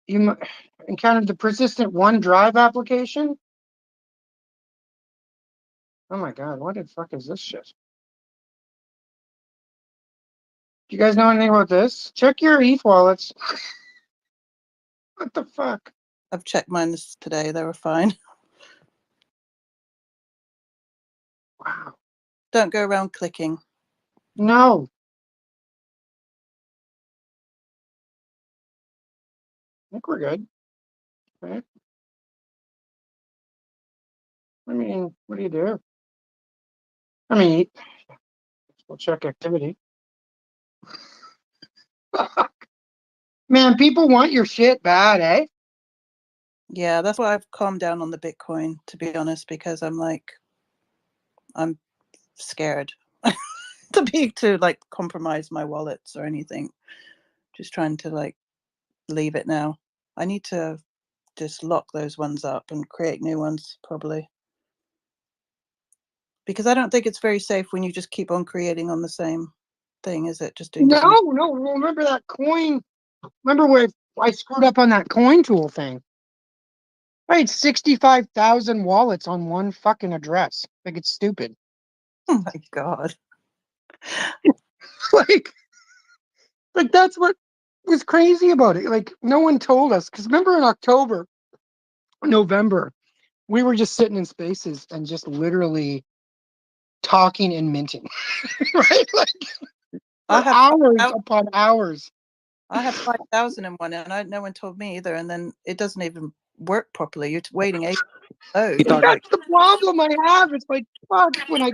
you encountered the persistent OneDrive application. Oh my God, what the fuck is this shit? Do you guys know anything about this? Check your ETH wallets. What the fuck? I've checked mine today. They were fine. Wow. Don't go around clicking. No. I think we're good. Okay. I mean, what do you do? I mean, we'll check activity. Man, people want your shit bad, eh? Yeah, that's why I've calmed down on the Bitcoin, to be honest, because I'm scared to like compromise my wallets or anything. Just trying to like leave it now. I need to just lock those ones up and create new ones, probably. Because I don't think it's very safe when you just keep on creating on the same thing, is it? Just doing No. Remember that coin? Remember where I screwed up on that coin tool thing? I had 65,000 wallets on one fucking address. Like, it's stupid. Oh my God. like that's what was crazy about it. Like, no one told us. Because remember in November, we were just sitting in spaces and just literally talking and minting. Right? Like, I for have hours upon hours. I have 5,001, and no one told me either. And then it doesn't even work properly. You're waiting 8 hours. That's the problem I have. It's like, fuck, when I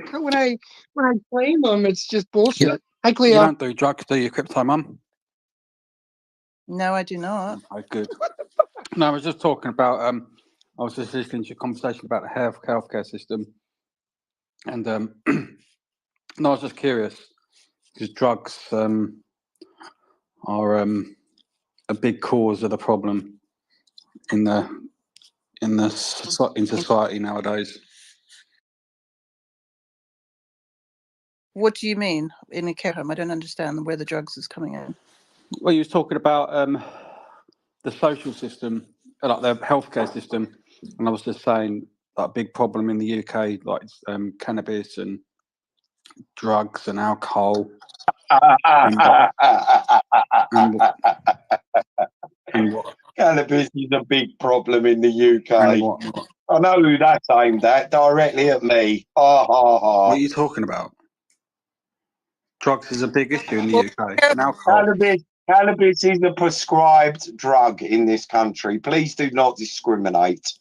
claim them, it's just bullshit. Yeah. Hi, Cleo. You don't do drugs, do you, Crypto Mum? No, I do not. Oh, good. No, I was just talking about. I was just listening to a conversation about the healthcare system, and no, I was just curious because drugs are a big cause of the problem in society nowadays. What do you mean in a care home? I don't understand where the drugs is coming in. Well, you was talking about the social system, like the healthcare system, and I was just saying that a big problem in the UK, like cannabis and drugs and alcohol. And what? Cannabis is a big problem in the UK. And what? I know who that's aimed at, directly at me. Ha ha ha. What are you talking about? Drugs is a big issue in the UK, and alcohol. Cannabis is a prescribed drug in this country. Please do not discriminate.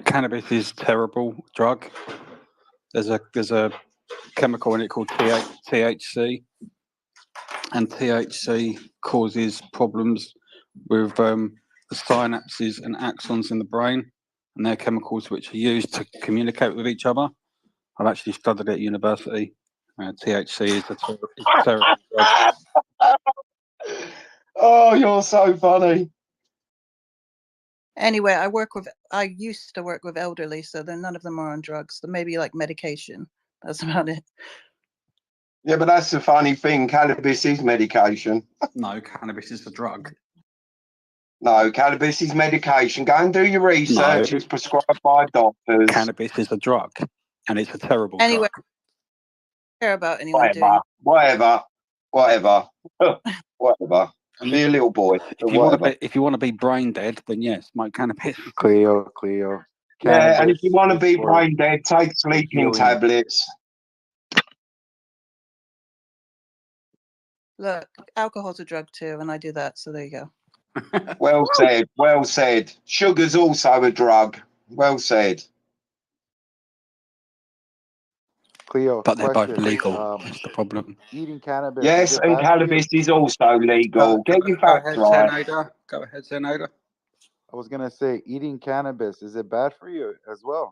Cannabis is a terrible drug. There's a chemical in it called THC, and THC causes problems with the synapses and axons in the brain, and they're chemicals which are used to communicate with each other. I've actually studied at university. THC is a terrible drug. Oh, you're so funny. Anyway, I used to work with elderly, so then none of them are on drugs. So maybe like medication. That's about it. Yeah, but that's the funny thing. Cannabis is medication. No, cannabis is a drug. No, cannabis is medication. Go and do your research. No. It's prescribed by doctors. Cannabis is a drug, and it's a terrible Anyway, drug. Care about anyone doing Whatever. Be a little boy. If you want to be brain dead, then yes, smoke cannabis. Cleo. Yeah, and if you want to Cannabis be is brain dead, take sleeping healing. tablets. Look, alcohol's a drug too, and I do that, so there you go. Well said. Sugar's also a drug. Well said. Cleo, But they're both question. legal. That's the problem. Eating cannabis. Yes, is it and bad for you? cannabis is also legal. Get your facts right. Go ahead, Zenoda. I was gonna say, eating cannabis, is it bad for you as well?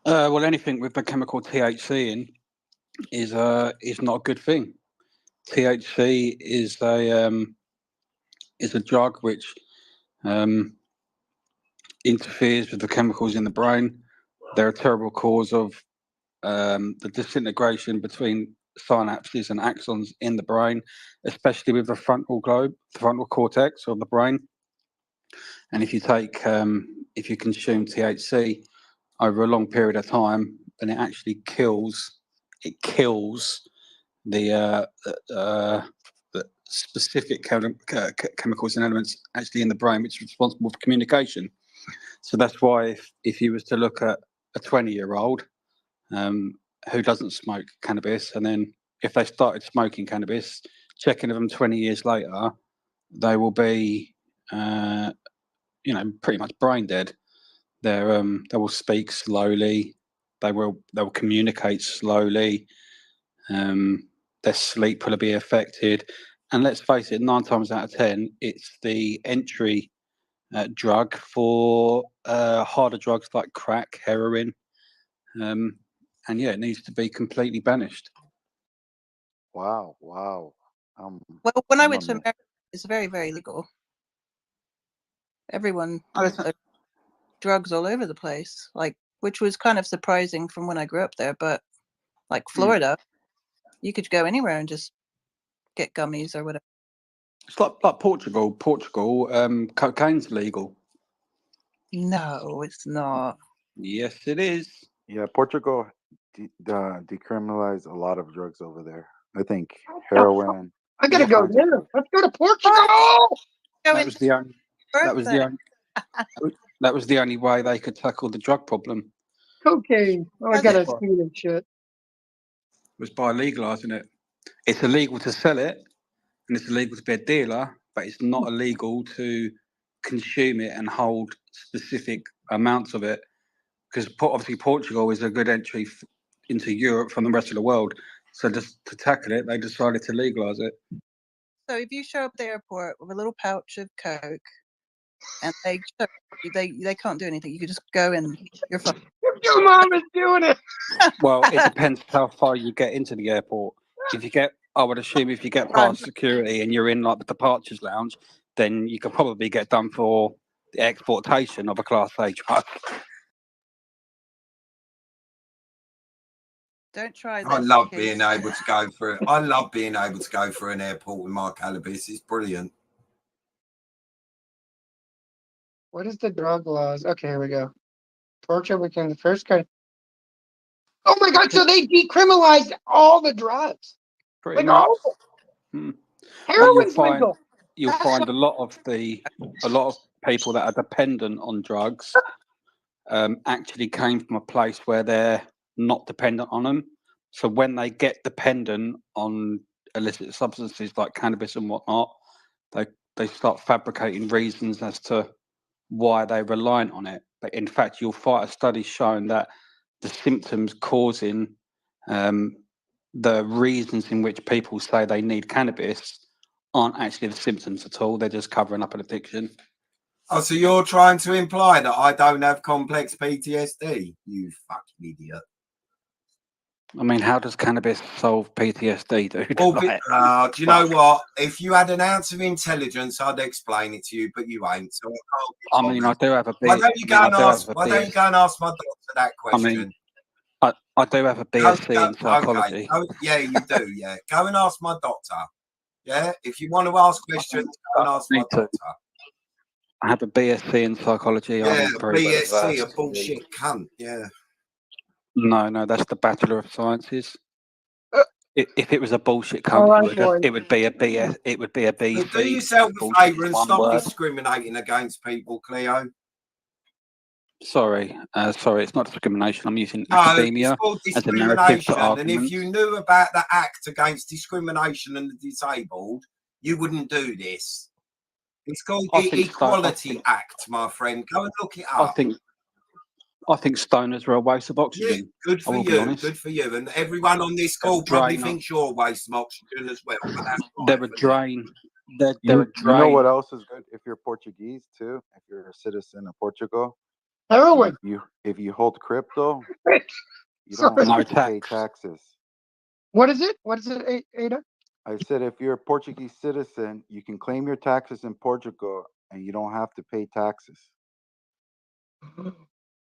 Well, anything with the chemical THC in is not a good thing. THC is a drug which interferes with the chemicals in the brain. They're a terrible cause of the disintegration between synapses and axons in the brain, especially with the frontal cortex of the brain. And if you consume THC over a long period of time, then it actually kills the specific chemicals and elements actually in the brain, which is responsible for communication. So that's why if you was to look at a 20-year-old who doesn't smoke cannabis, and then if they started smoking cannabis, checking them 20 years later, they will be, pretty much brain dead. They will speak slowly. They will communicate slowly. Their sleep will be affected. And let's face it, 9 times out of 10, it's the entry drug for harder drugs like crack, heroin. And yeah, it needs to be completely banished. Wow. Well, when I went to America, it's very, very legal. Everyone, drugs all over the place, which was kind of surprising from when I grew up there. But like Florida, you could go anywhere and just get gummies or whatever. It's like Portugal. Cocaine's legal. No, it's not. Yes, it is. Yeah, Portugal decriminalized a lot of drugs over there. I think heroin. I gotta go there. Let's go to Portugal. That was the only way they could tackle the drug problem. Cocaine. Oh, I gotta see that shit. Was by legalizing it. It's illegal to sell it, and it's illegal to be a dealer, but it's not illegal to consume it and hold specific amounts of it. Because obviously Portugal is a good entry into Europe from the rest of the world. So just to tackle it, they decided to legalize it. So if you show up at the airport with a little pouch of Coke, and they can't do anything, you could just go and you're fine. Your mom is doing it. Well, it depends how far you get into the airport. I would assume if you get past security and you're in like the departures lounge, then you could probably get done for the exportation of a Class A drug. Don't try this. I love being able to go for it. I love being able to go for an airport with my cannabis. It's brilliant. What is the drug laws? Okay, here we go. Portugal became the first country. Oh my God! So they decriminalized all the drugs. Pretty Like much. all of them. Heroin's legal. You'll find a lot of people that are dependent on drugs actually came from a place where they're not dependent on them. So when they get dependent on illicit substances like cannabis and whatnot, they start fabricating reasons as to why they're reliant on it. But in fact, you'll find a study showing that the symptoms causing the reasons in which people say they need cannabis aren't actually the symptoms at all. They're just covering up an addiction. Oh, so you're trying to imply that I don't have complex PTSD? You fucking idiot. I mean, how does cannabis solve PTSD, dude? Well, do you know what? If you had an ounce of intelligence, I'd explain it to you, but you ain't. So I mean, I do have a Why don't you go and ask? Why don't you go and ask my doctor that question? I mean, I do have a BSc in psychology. Okay. Yeah, you do. Yeah, go and ask my doctor. Yeah, if you want to ask questions, go and ask my doctor. I have a BSc in psychology. Yeah, BSc, a bullshit cunt. Yeah. No, that's the Bachelor of Sciences. If it was a bullshit cunt, it would be a BS. It would be a BC. Do yourself a favour and stop discriminating against people, Cleo. Sorry, it's not discrimination. I'm using academia as a narrative to argument. And if you knew about the Act Against Discrimination and the Disabled, you wouldn't do this. It's called the Equality Act, my friend. Go and look it up. I think stoners are a waste of oxygen. Yeah, good for you. Good for you. And everyone on this call probably thinks you're a waste of oxygen as well. But that's they're a drain. They're a drain. You know what else is good? If you're Portuguese too, if you're a citizen of Portugal, heroin. If you hold crypto, you don't have to pay taxes. What is it? What is it, Ada? I said if you're a Portuguese citizen, you can claim your taxes in Portugal and you don't have to pay taxes.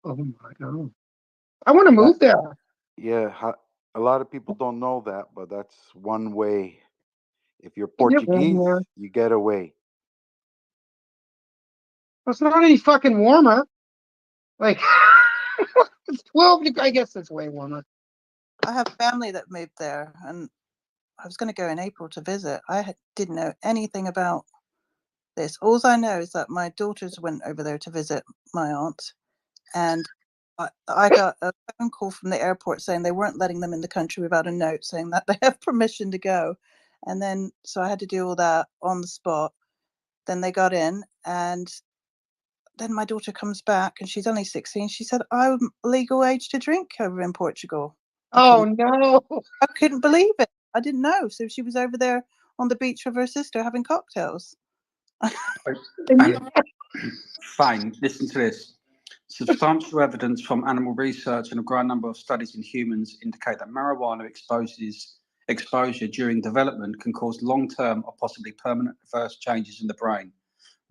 Oh my God. I want to move there. Yeah, a lot of people don't know that, but that's one way. If you're Portuguese, you get away. It's not any fucking warmer. Like, well, I guess it's way warmer. I have family that moved there, and I was going to go in April to visit. I didn't know anything about this. All I know is that my daughters went over there to visit my aunt, and I got a phone call from the airport saying they weren't letting them in the country without a note saying that they have permission to go. And then, so I had to do all that on the spot. Then they got in, and then my daughter comes back, and she's only 16. She said, I'm legal age to drink over in Portugal. Oh, no. I couldn't believe it. I didn't know. So she was over there on the beach with her sister having cocktails. Fine, listen to this. Substantial evidence from animal research and a growing number of studies in humans indicate that marijuana exposure during development can cause long-term or possibly permanent adverse changes in the brain.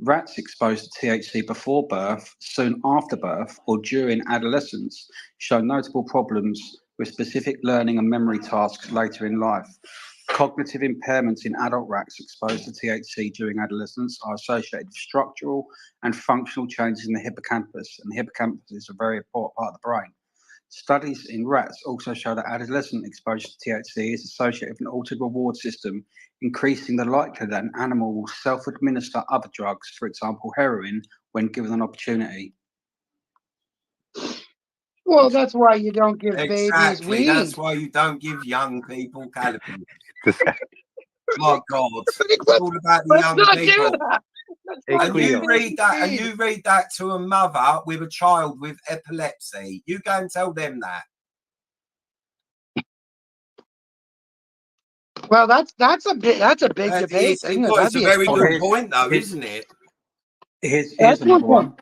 Rats exposed to THC before birth, soon after birth, or during adolescence show notable problems with specific learning and memory tasks later in life. Cognitive impairments in adult rats exposed to THC during adolescence are associated with structural and functional changes in the hippocampus, and the hippocampus is a very important part of the brain. Studies in rats also show that adolescent exposure to THC is associated with an altered reward system, increasing the likelihood that an animal will self-administer other drugs, for example heroin, when given an opportunity. Well, that's why you don't give babies weed. That's why you don't give young people cannabis. My God, it's all about the young people. And you read that to a mother with a child with epilepsy. You go and tell them that. Well, that's a big debate. It's a very good point, though, isn't it? Here's another one.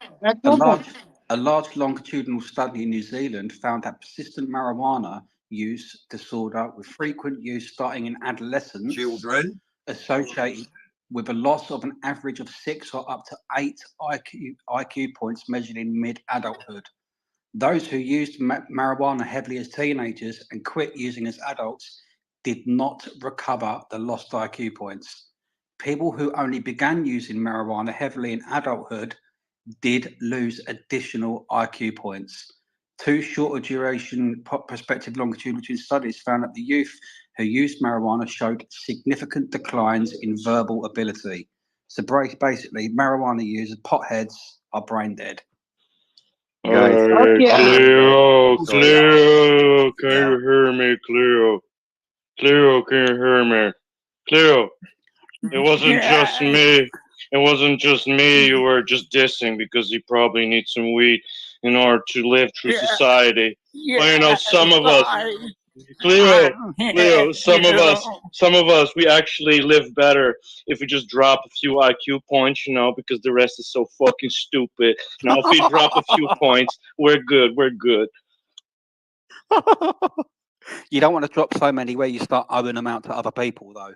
A large longitudinal study in New Zealand found that persistent marijuana use disorder with frequent use starting in adolescence, children, associated with a loss of an average of 6 or up to 8 IQ points measured in mid-adulthood. Those who used marijuana heavily as teenagers and quit using as adults did not recover the lost IQ points. People who only began using marijuana heavily in adulthood did lose additional IQ points. 2 shorter duration prospective longitudinal studies found that the youth who used marijuana showed significant declines in verbal ability. So basically, marijuana users, potheads, are brain dead. Cleo, can you hear me, Cleo? Cleo, can you hear me? Cleo, it wasn't just me. It wasn't just me you were just dissing because you probably need some weed in order to live through society. But you know, some of us, Cleo, some of us, we actually live better if we just drop a few IQ points, because the rest is so fucking stupid. If we drop a few points, we're good. We're good. You don't want to drop so many where you start owing them out to other people, though.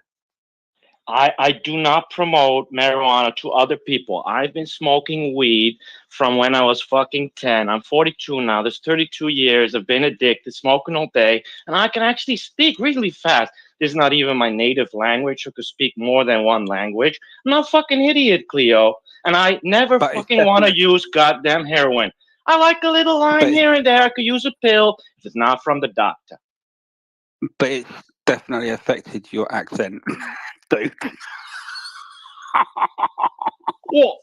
I do not promote marijuana to other people. I've been smoking weed from when I was fucking 10. I'm 42 now. There's 32 years. I've been addicted, smoking all day. And I can actually speak really fast. This is not even my native language. I could speak more than one language. I'm not a fucking idiot, Cleo. And I never fucking want to use goddamn heroin. I like a little line here and there. I could use a pill if it's not from the doctor. But it's definitely affected your accent. Dude.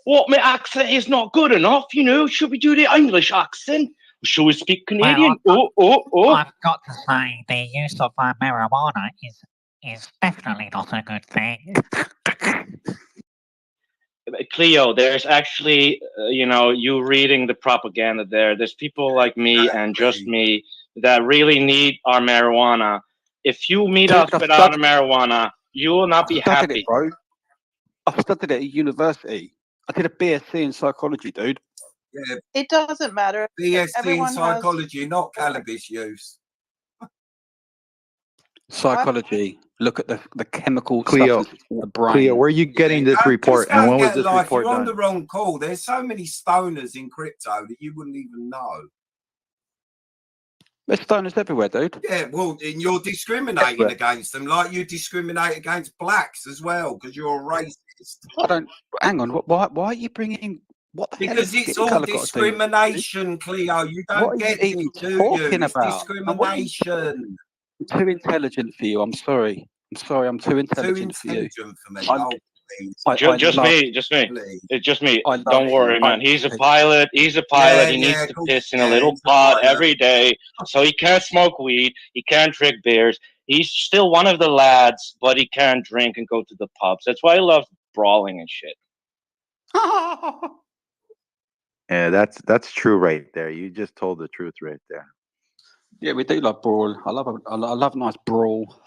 What? My accent is not good enough, Should we do the English accent? Or should we speak Canadian? Well, I've got to say, the use of marijuana is definitely not a good thing. Cleo, there's actually, you reading the propaganda there. There's people like me and just me that really need our marijuana. If you meet us without marijuana, you will not be happy. Bro. I studied it at university. I did a BSc in psychology, dude. Yeah. It doesn't matter. BSc in psychology, not cannabis use. Psychology. Look at the chemical Cleo, substances in the brain. Cleo, where are you getting this report? And when was this report You're on done? the wrong call. There's so many stoners in crypto that you wouldn't even know. There's stoners everywhere, dude. Yeah, well, and you're discriminating against them, like you discriminate against blacks as well, because you're a racist. I don't. Hang on. Why are you bringing? What the because hell it's all discrimination, Cleo. You don't get it, do you? It's discrimination. I'm too intelligent for you. I'm sorry. I'm too intelligent for you. For me. Just me. It's just me. Don't worry, man. He's a pilot. He needs to piss in a little pot every day, so he can't smoke weed. He can't drink beers. He's still one of the lads, but he can't drink and go to the pubs. That's why he loves brawling and shit. Yeah, that's true right there. You just told the truth right there. Yeah, we do love brawl. I love a nice brawl.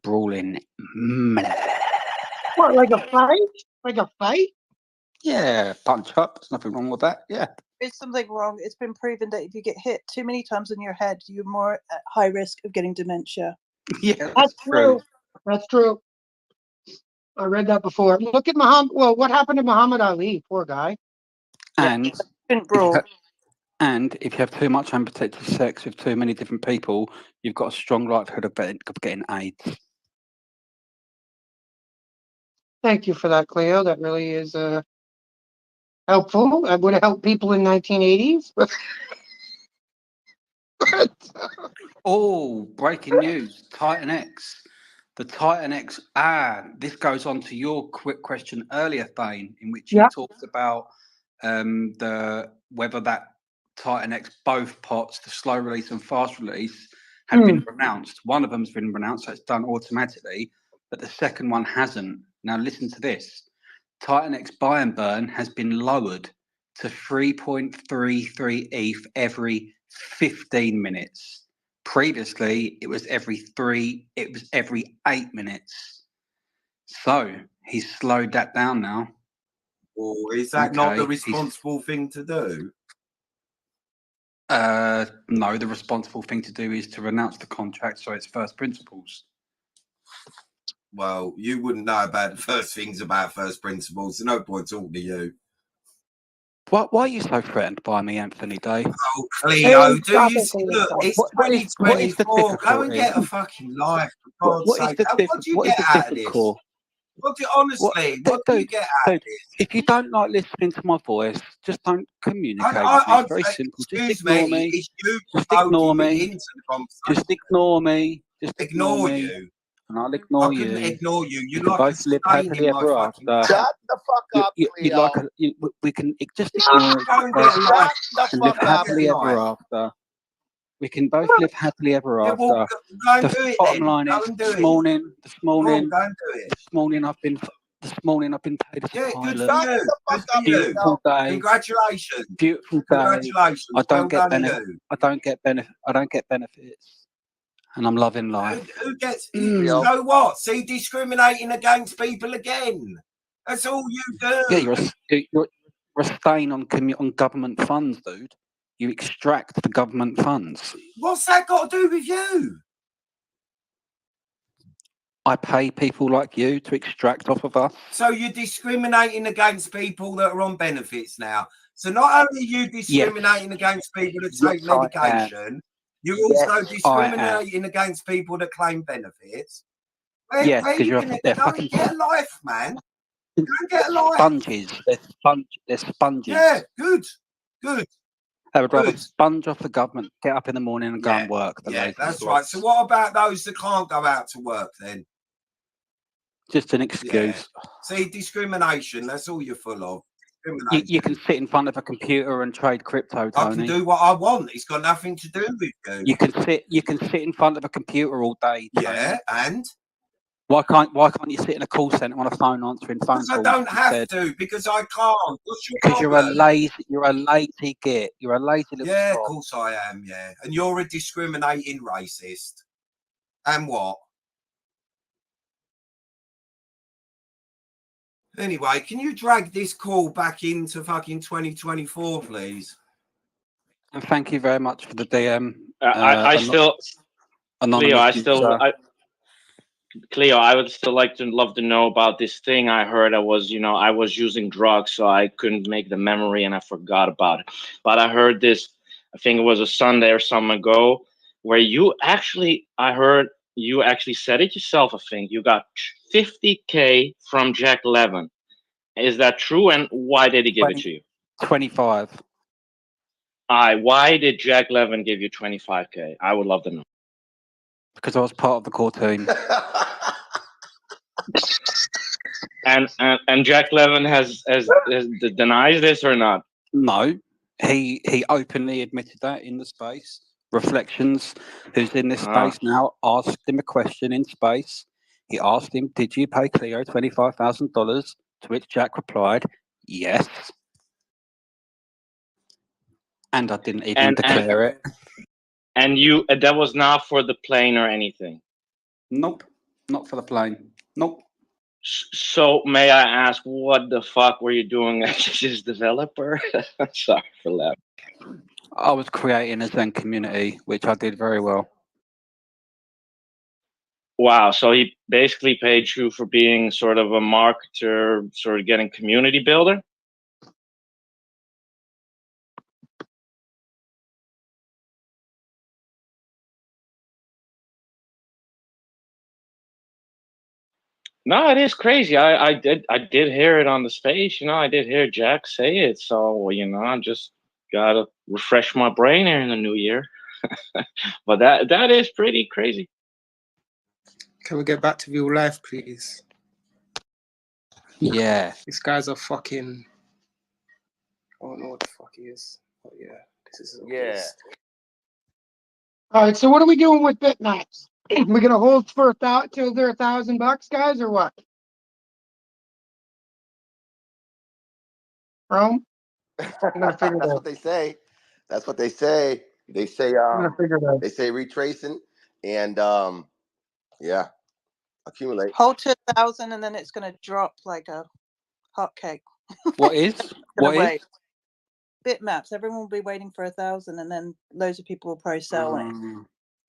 Brawling. What, like a fight? Like a fight? Yeah, punch up. There's nothing wrong with that. Yeah. There's something wrong. It's been proven that if you get hit too many times in your head, you're more at high risk of getting dementia. Yeah, that's true. That's true. I read that before. Look at Muhammad. Well, what happened to Muhammad Ali? Poor guy. And brawl. And if you have too much unprotected sex with too many different people, you've got a strong likelihood of getting AIDS. Thank you for that, Cleo. That really is helpful. That would have helped people in 1980s. Oh, breaking news. Titan X. The Titan X. This goes on to your quick question earlier, Thane, in which you talked about whether that Titan X, both pots, the slow release and fast release, have been renounced. One of them's been renounced, so it's done automatically, but the second one hasn't. Now listen to this. Titan X buy and burn has been lowered to 3.33 ETH every 15 minutes. Previously, it was every 8 minutes. So he's slowed that down now. Or is that not the responsible thing to do? No, the responsible thing to do is to renounce the contract, so it's first principles. Well, you wouldn't know about the first things about first principles. There's no point talking to you. Why are you so threatened by me, Anthony Day? Oh, Cleo, do you see? Look, it's 2024. Go and get a fucking life, for God's sake. What do you get out of this? Honestly, what do you get out of this? If you don't like listening to my voice, just don't communicate with me. It's very simple. Just ignore me. Just ignore me. Just ignore me. Just ignore me. And I'll ignore you. I ignore you. You like both live happily ever after. Shut the fuck up, we can just ignore and live happily ever after. We can both live happily ever after. The bottom line is, this morning, I've been this morning I've been paid as a Yeah, good pilot. for you. Good for you. Beautiful day. Congratulations. Beautiful day. Congratulations. I don't Well get done, benefits. you. I don't get benefits, and I'm loving life. Who gets? You know what? See, discriminating against people again. That's all you do. Yeah, you're a stain on government funds, dude. You extract the government funds. What's that got to do with you? I pay people like you to extract off of us. So you're discriminating against people that are on benefits now. So not only are you discriminating against people that take medication, you're also discriminating against people that claim benefits. Yes, because they're don't fucking get a life, man. Don't get a life. Sponges. They're sponges. Yeah, good. They would rather sponge off the government, get up in the morning and go and work. Yeah, that's right. So what about those that can't go out to work then? Just an excuse. Yeah. See, discrimination, that's all you're full of. You can sit in front of a computer and trade crypto, Tony. I can do what I want. It's got nothing to do with you. You can sit in front of a computer all day, Tony. Yeah, and why can't you sit in a call centre on a phone answering phone calls? Because I don't have to, because I can't. Because you're a lazy git. You're a lazy little Yeah, spot. of course I am, yeah. And you're a discriminating racist. And what? Anyway, can you drag this call back into fucking 2024, please? And thank you very much for the DM. Cleo, I would still love to know about this thing I heard. I was using drugs, so I couldn't make the memory and I forgot about it. But I heard this, I think it was a Sunday or something ago, where I heard you actually said it yourself, I think. You got $50K from Jack Levin. Is that true? And why did he give it to you? 25. Why did Jack Levin give you 25K? I would love to know. Because I was part of the core team. and Jack Levin has denied this or not? No. He openly admitted that in the space. Reflections, who's in this space now, asked him a question in space. He asked him, did you pay Cleo $25,000? To which Jack replied, yes. And I didn't even declare it. And that was not for the plane or anything? Nope, not for the plane. Nope. So may I ask, what the fuck were you doing as this developer? Sorry for laughing. I was creating a Zen community, which I did very well. Wow, so he basically paid you for being sort of a marketer, sort of getting community builder? No, it is crazy. I did hear it on the space, I did hear Jack say it. So, I just gotta refresh my brain here in the new year. But that is pretty crazy. Can we get back to real life, please? Yeah. This guy's a fucking... I don't know what the fuck he is. But yeah, this is... Yeah. All right, so what are we doing with bitmaps? We're gonna hold for till they're $1,000, guys, or what? Rome? That's what they say. That's what they say. They say they say retracing and yeah, accumulate. Hold to 1,000 and then it's gonna drop like a hotcake. What is? Bitmaps. Everyone will be waiting for 1,000 and then loads of people will probably sell it.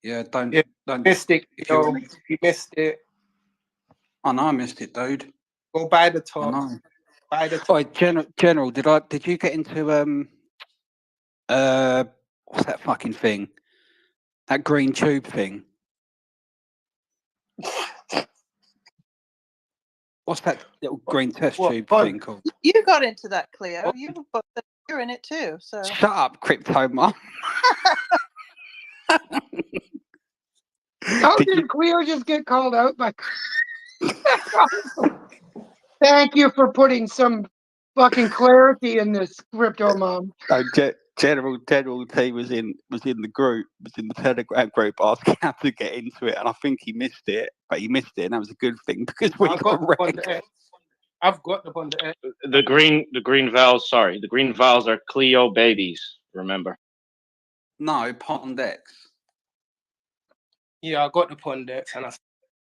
Yeah, don't missed it. You missed it. I know I missed it, dude. Go buy the top. I know. Buy the top. Oh, General, did you get into what's that fucking thing? That green tube thing? What's that little green test tube thing called? You got into that, Cleo. You're in it too. So shut up, crypto mom. How did Cleo just get called out by? Thank you for putting some fucking clarity in this, crypto mom. General T was in the group, was in the Telegram group asking how to get into it, and I think he missed it, but he missed it, and that was a good thing because we got wrecked. I've got the Pond X. The green vowels. Sorry, the green vowels are Clio babies. Remember? No, Pond X. Yeah, I got the Pond X and I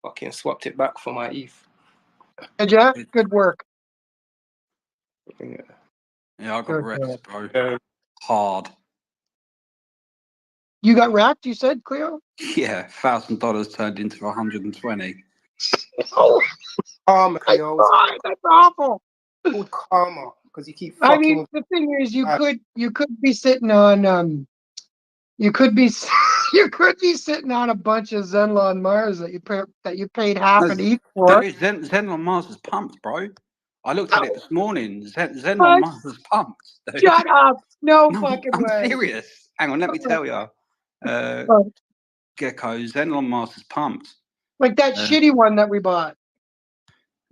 fucking swapped it back for my ETH. Hey, Jeff, good work. Yeah, I got Good wrecked, work. bro. Hard. You got wrecked, you said, Cleo? Yeah, $1,000 turned into 120. Oh, Karma, my Cleo. God, that's awful. It's called karma because you keep I fucking mean, with the thing is, you could be sitting on you could be sitting on a bunch of Zenlon Mars that you paid half an ETH for. Zenlon Mars is pumped, bro. I looked at it this morning. Zenlon What? Mars is pumped. Dude. Shut up! No, No, fucking I'm way. serious. Hang on, let me tell you. Oh, Gecko, Zenlon Mars is pumped. like that shitty one that we bought.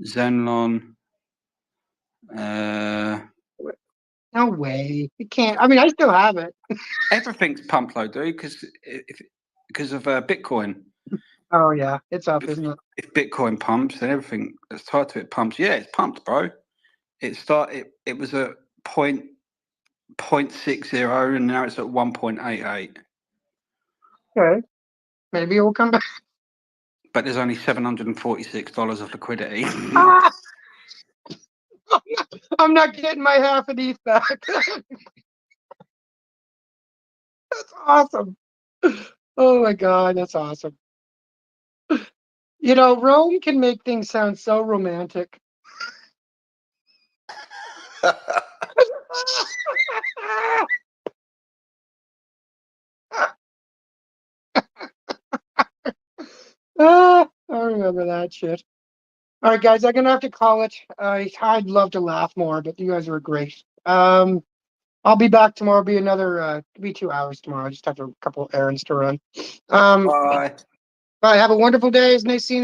Zenlon. No way. You can't. I mean, I still have it. Everything's pumped, though, dude, because of Bitcoin. Oh yeah, it's up, isn't it? If Bitcoin pumps, then everything that's tied to it pumps. Yeah, it's pumped, bro. It was at 0.60 and now it's at 1.88. Okay. Maybe it will come back. But there's only $746 of liquidity. Ah! I'm not getting my half an ETH back. That's awesome. Oh my God, that's awesome. You know, Rome can make things sound so romantic. I remember that shit. All right, guys, I'm gonna have to call it. I'd love to laugh more, but you guys were great. I'll be back tomorrow. Be 2 hours tomorrow. I just have a couple errands to run. Bye. Bye. Have a wonderful day. It's nice seeing